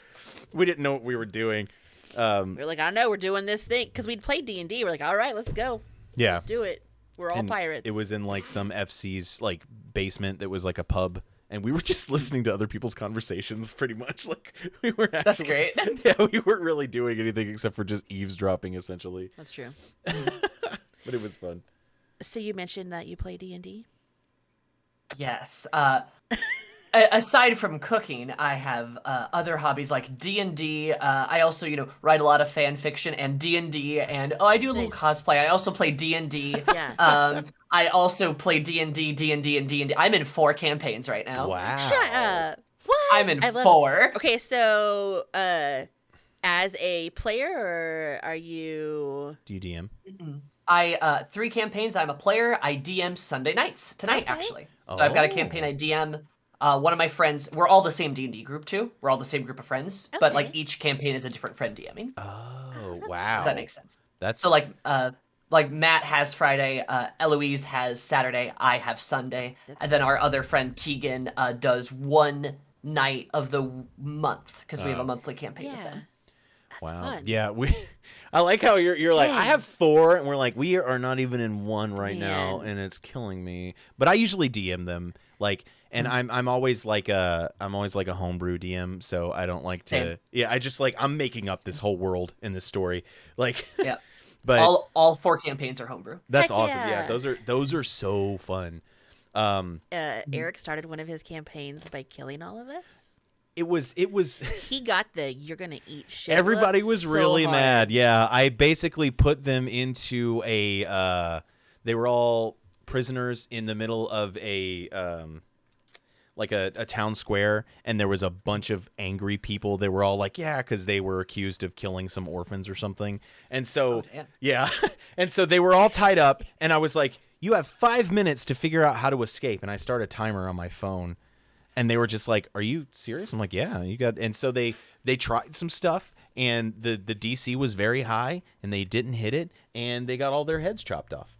we didn't know what we were doing. We were like, I know we're doing this thing because we'd played D&D. We're like, all right, let's go. Yeah. Let's do it. We're all And pirates. It was in like some FC's like basement that was like a pub, and we were just listening to other people's conversations pretty much. Like we were actually, That's great. Yeah, we weren't really doing anything except for just eavesdropping essentially. That's true. But it was fun. So you mentioned that you play D&D. Yes. Aside from cooking, I have other hobbies like D&D. I also, write a lot of fan fiction and D&D, and I do a little Nice. cosplay. I also play D&D. Yeah. I also play D&D, D&D, and D&D. I'm in 4 campaigns right now. Wow. Shut up. What? I'm in I love 4. It. Okay, so as a player, or are you? Do you DM? I 3 campaigns. I'm a player. I DM Sunday nights tonight, Okay. actually. So I've got a campaign I DM. One of my friends. We're all the same D&D group too. We're all the same group of friends, but like Okay. each campaign is a different friend DMing. Oh, that's wow. If that makes sense. That's So like Matt has Friday, Eloise has Saturday, I have Sunday, and then our other friend Tegan does one night of the month because we have a monthly campaign with Yeah. them. That's wow. fun. Yeah, I like how you're like, I Dang. have 4, and we're like, we are not even in 1 right now, Man. and it's killing me. But I usually DM them, like, and I'm always like a homebrew DM, so I don't like to. Same. Yeah, I just like I'm making up this whole world in this story, like. Yeah. But all 4 campaigns are homebrew. that's Heck awesome. Yeah, yeah. those are so fun. Eric started one of his campaigns by killing all of us. It was He got the "you're gonna eat shit." everybody look was so really hard. mad. Yeah, I basically put them into a they were all prisoners in the middle of a like a town square, and there was a bunch of angry people. They were all like, yeah, because they were accused of killing some orphans or something. And so damn. yeah, and so they were all tied up, and I was like, you have 5 minutes to figure out how to escape. And I start a timer on my phone. And they were just like, "Are you serious?" I'm like, "Yeah, you got." And so they tried some stuff, and the DC was very high, and they didn't hit it, and they got all their heads chopped off.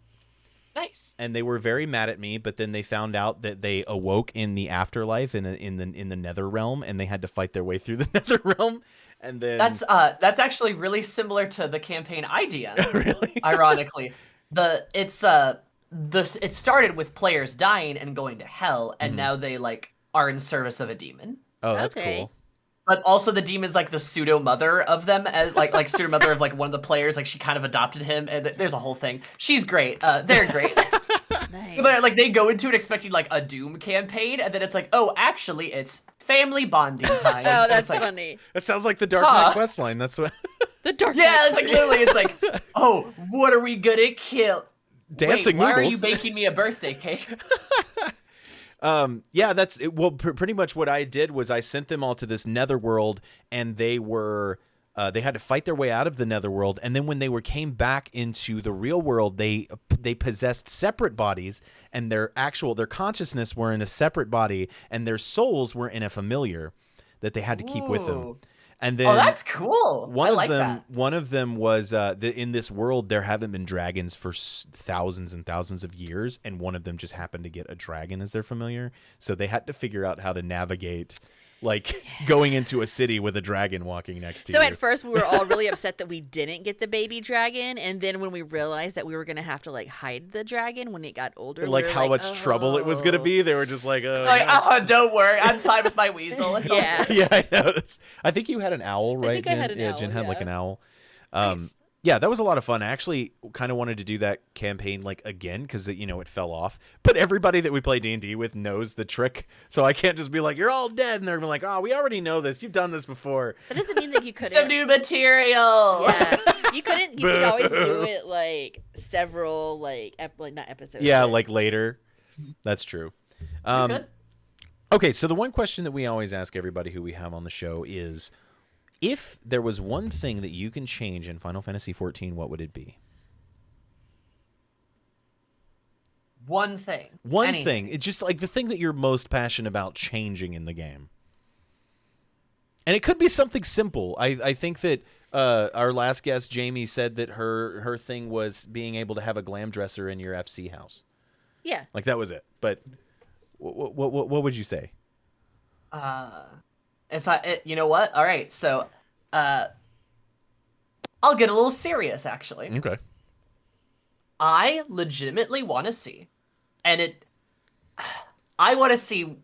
Nice. And they were very mad at me, but then they found out that they awoke in the afterlife in the nether realm, and they had to fight their way through the nether realm. And then That's actually really similar to the campaign I DM. really, Ironically, it started with players dying and going to hell, and now they like are in service of a demon. oh, that's Okay. cool. But also the demon's like the pseudo mother of them, as like pseudo mother of like one of the players. Like she kind of adopted him, and there's a whole thing. She's great. They're great. Nice. But like they go into it expecting like a Doom campaign, and then it's like, oh, actually, it's family bonding time. Oh, And that's it's like, funny. That sounds like the Dark Knight questline. That's what The dark. yeah, it's like literally, it's like, oh, what are we gonna kill? dancing Wait, why noodles. are you baking me a birthday cake? Yeah, that's it. Well, pretty much what I did was I sent them all to this netherworld, and they were they had to fight their way out of the netherworld, and then when they came back into the real world, they possessed separate bodies, and their consciousness were in a separate body, and their souls were in a familiar that they had to keep with them. Ooh. And then Oh, that's cool. one I of like them, that. one of them was in this world there haven't been dragons for thousands and thousands of years, and one of them just happened to get a dragon as their familiar, so they had to figure out how to navigate, like going into a city with a dragon walking next to So you. at first we were all really upset that we didn't get the baby dragon, and then when we realized that we were gonna have to like hide the dragon when it got older, like we were how much trouble it was gonna "Oh." be. They were just like, oh, Like, yeah. don't worry, I'm fine with my weasel. It's all Yeah. good. Yeah, I know. I think you had an owl, right? think I Jen? had an yeah, owl, Jen had like yeah. an owl. Nice. Yeah, that was a lot of fun. I actually kind of wanted to do that campaign like again because it fell off. But everybody that we play D&D with knows the trick, so I can't just be like, "You're all dead," and they're gonna be like, "Oh, we already know this. You've done this before." That doesn't mean that you Some couldn't. new material. Yeah, you couldn't. You could always do it like several like not episodes. Yeah, but- like later. That's true. Good. Okay, so the one question that we always ask everybody who we have on the show is, if there was one thing that you can change in Final Fantasy XIV, what would it be? One thing. One Anything. thing. It's just like the thing that you're most passionate about changing in the game. And it could be something simple. I think that our last guest, Jamie, said that her thing was being able to have a glam dresser in your FC house. Yeah. Like that was it. But what would you say? You know what? All right, so I'll get a little serious, actually. Okay. I legitimately want to see, I want to see,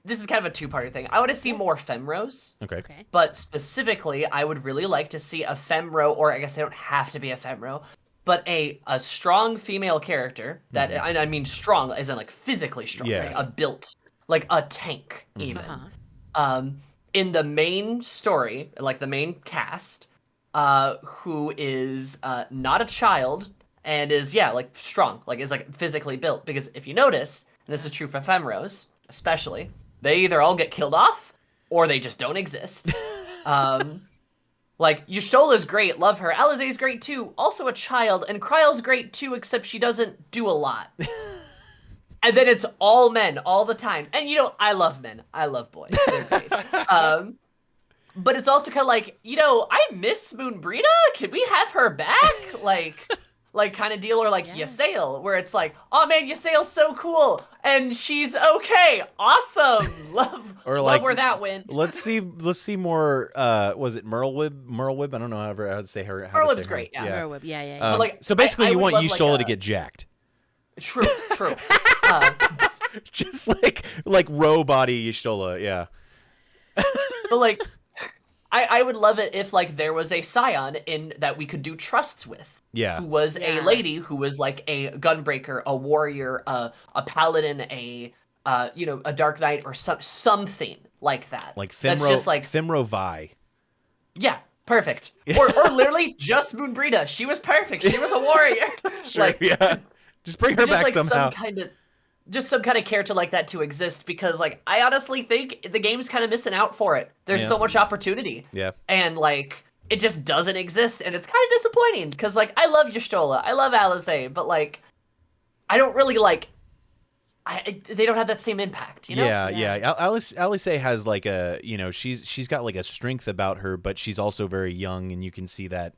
this is kind of a two-parter thing. I want to see more femros, Okay. Okay. but specifically, I would really like to see a femro, or I guess they don't have to be a femro, but a strong female character that, and I mean strong as in like physically strong, Yeah. like a built, like a tank even. In the main story, like the main cast, who is not a child and is like strong, like is like physically built. Because if you notice, and this is true for femros especially, they either all get killed off or they just don't exist. Like Y'shtola's great, love her. Alizé's great too, also a child, and Kryle's great too, except she doesn't do a lot. And then it's all men all the time. And I love men. I love boys. They're great. But it's also kind of like, I miss Moonbrita. Can we have her back? Like kind of deal, or like Ysayle, where it's like, oh man, Ysayle's so cool, and she's okay, awesome, love where that went. Let's see more. Was it Merlewib? I don't know how to say her. Merlewib's great. Yeah. Merlewib, yeah. But so basically, you want Y'shtola like to get jacked. True. Just like row body Y'shtola, yeah. But like, I would love it if like there was a scion in that we could do trusts with. Yeah. Who was a lady who was like a gunbreaker, a warrior, a paladin, a dark knight, or something like that. Like That's just like Fimro Vi. Yeah, perfect. Or literally just Moonbrita. She was perfect. She was a warrior. That's true. Yeah. Just bring her back like somehow. Some kind of character like that to exist, because like I honestly think the game's kind of missing out for it. There's so much opportunity. Yeah. And like it just doesn't exist, and it's kind of disappointing, because like I love Y'shtola, I love Alizé, but like I don't really like they don't have that same impact, Yeah. Alizé has like a, she's got like a strength about her, but she's also very young, and you can see that,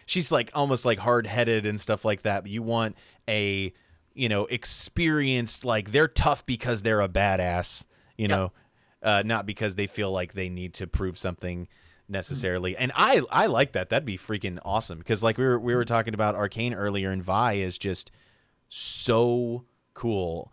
she's like almost like hard-headed and stuff like that. But you want a, experienced, like they're tough because they're a badass, not because they feel like they need to prove something necessarily. And I like that. That'd be freaking awesome, because like we were talking about Arcane earlier, and Vi is just so cool.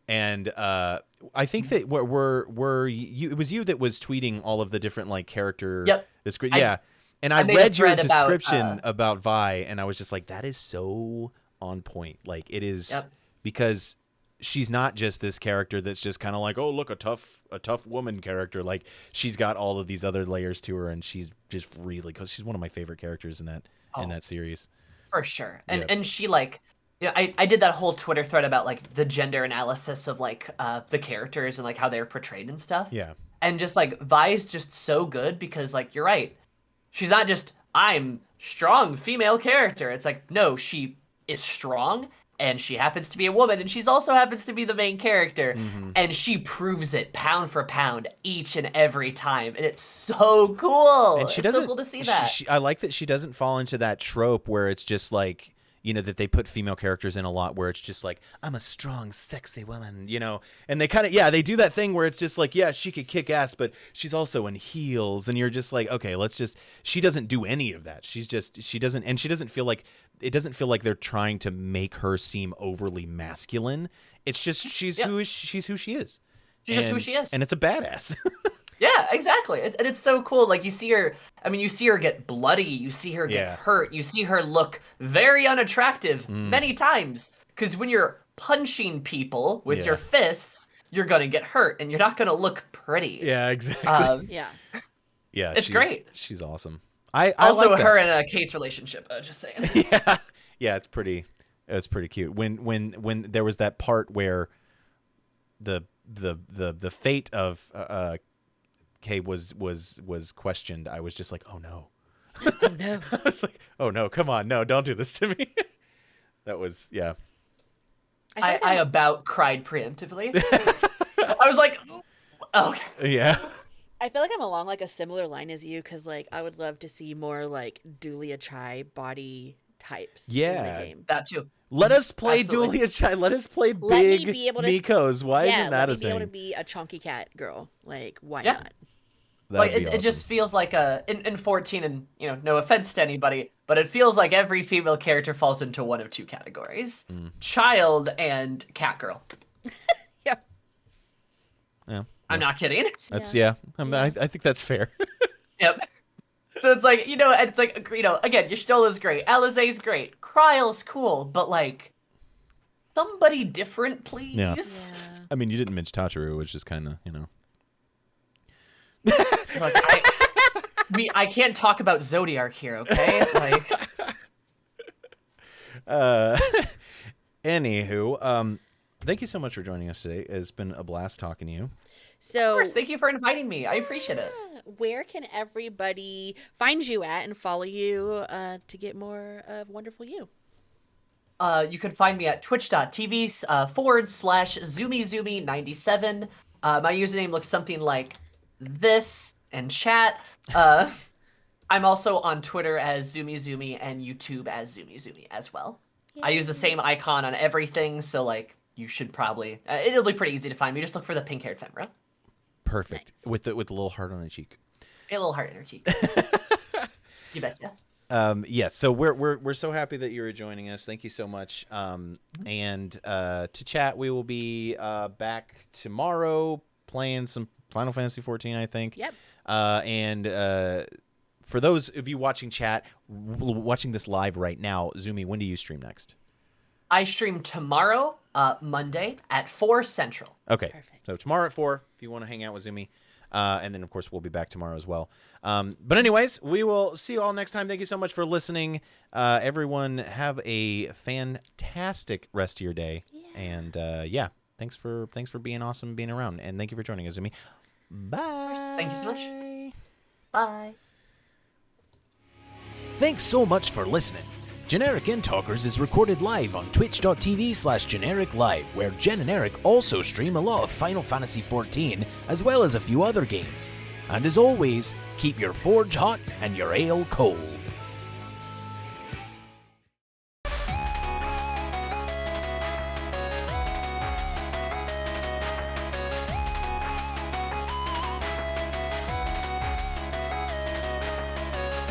And I think that it was you that was tweeting all of the different like character yeah. And I read your description about Vi, and I was just like, that is so on point. Like it is, because she's not just this character that's just kind of like, oh, look, a tough woman character. Like she's got all of these other layers to her, and she's just really, because she's one of my favorite characters in that series. For sure. And she like, I did that whole Twitter thread about like the gender analysis of like the characters and like how they're portrayed and stuff. Yeah. And just like Vi's just so good, because like you're right. She's not just I'm strong female character. It's like, no, she is strong, and she happens to be a woman, and she's also happens to be the main character, and she proves it pound for pound each and every time, and it's so cool. And it's so cool to see that. I like that she doesn't fall into that trope where it's just like, that they put female characters in a lot, where it's just like, I'm a strong, sexy woman, and they kind of, they do that thing where it's just like, yeah, she could kick ass, but she's also in heels, and you're just like, okay, she doesn't do any of that. She doesn't feel like, it doesn't feel like they're trying to make her seem overly masculine. It's just, she's who she is. She's just who she is. And it's a badass. Yeah, exactly. And it's so cool. Like you see her get bloody. You see her get hurt. You see her look very unattractive many times. Because when you're punching people with your fists, you're going to get hurt, and you're not going to look pretty. Yeah, exactly. Yeah, it's great. She's awesome. I also like her and Kate's relationship. Just saying. Yeah, it's pretty cute. When there was that part where the fate of Kay was questioned, I was just like, oh no. Oh no. I was like, oh no, come on, no, don't do this to me. That was I about cried preemptively. I was like, okay. Yeah. I feel like I'm along like a similar line as you, because like I would love to see more like Dulia Chai body types in the game. That too. Let us play Dulia Chai. Let us play big Mikos. Why isn't that a thing? Let me be able to be a chunky cat girl. Like, why not? Like it just feels like in 14, and no offense to anybody, but it feels like every female character falls into one of two categories: child and cat girl. Yeah. I'm not kidding. That's I think that's fair. Yep. So it's like, it's like, again, Y'shtola's great, Alizé's great, trial's cool, but like somebody different, please. Yeah. Yeah. I mean, you didn't mention Tataru, which is kind of, Look, I can't talk about Zodiac here, okay? Like, Anywho, thank you so much for joining us today. It's been a blast talking to you. So, of course, thank you for inviting me. I appreciate it. where can everybody find you at and follow you to get more of Wonderful You? You can find me at twitch.tv /ZoomiZoomy97. My username looks something like this and chat. I'm also on Twitter as ZoomiZoomy and YouTube as ZoomiZoomy as well. I use the same icon on everything, so like you should probably it'll be pretty easy to find me. Just look for the pink-haired femra. Perfect. Nice. With the little heart on the cheek. A little heart in her cheek. You betcha. Yes, so we're so happy that you're joining us. Thank you so much. And to chat, we will be back tomorrow playing some Final Fantasy 14, I think. Yep. And for those of you watching chat, watching this live right now, Zoomi, when do you stream next? I stream tomorrow, Monday at 4 Central. Okay. Perfect. So tomorrow at 4, if you want to hang out with Zoomi. And then, of course, we'll be back tomorrow as well. But anyways, we will see you all next time. Thank you so much for listening. Everyone, have a fantastic rest of your day. Yeah. And, yeah, thanks for being awesome, being around. And thank you for joining us, Zoomi. Bye. Thank you so much. Bye. Thanks so much for listening. JenEric Endtalkers is recorded live on twitch.tv/JenEricLive, where Jen and Eric also stream a lot of Final Fantasy XIV, as well as a few other games. And as always, keep your forge hot and your ale cold.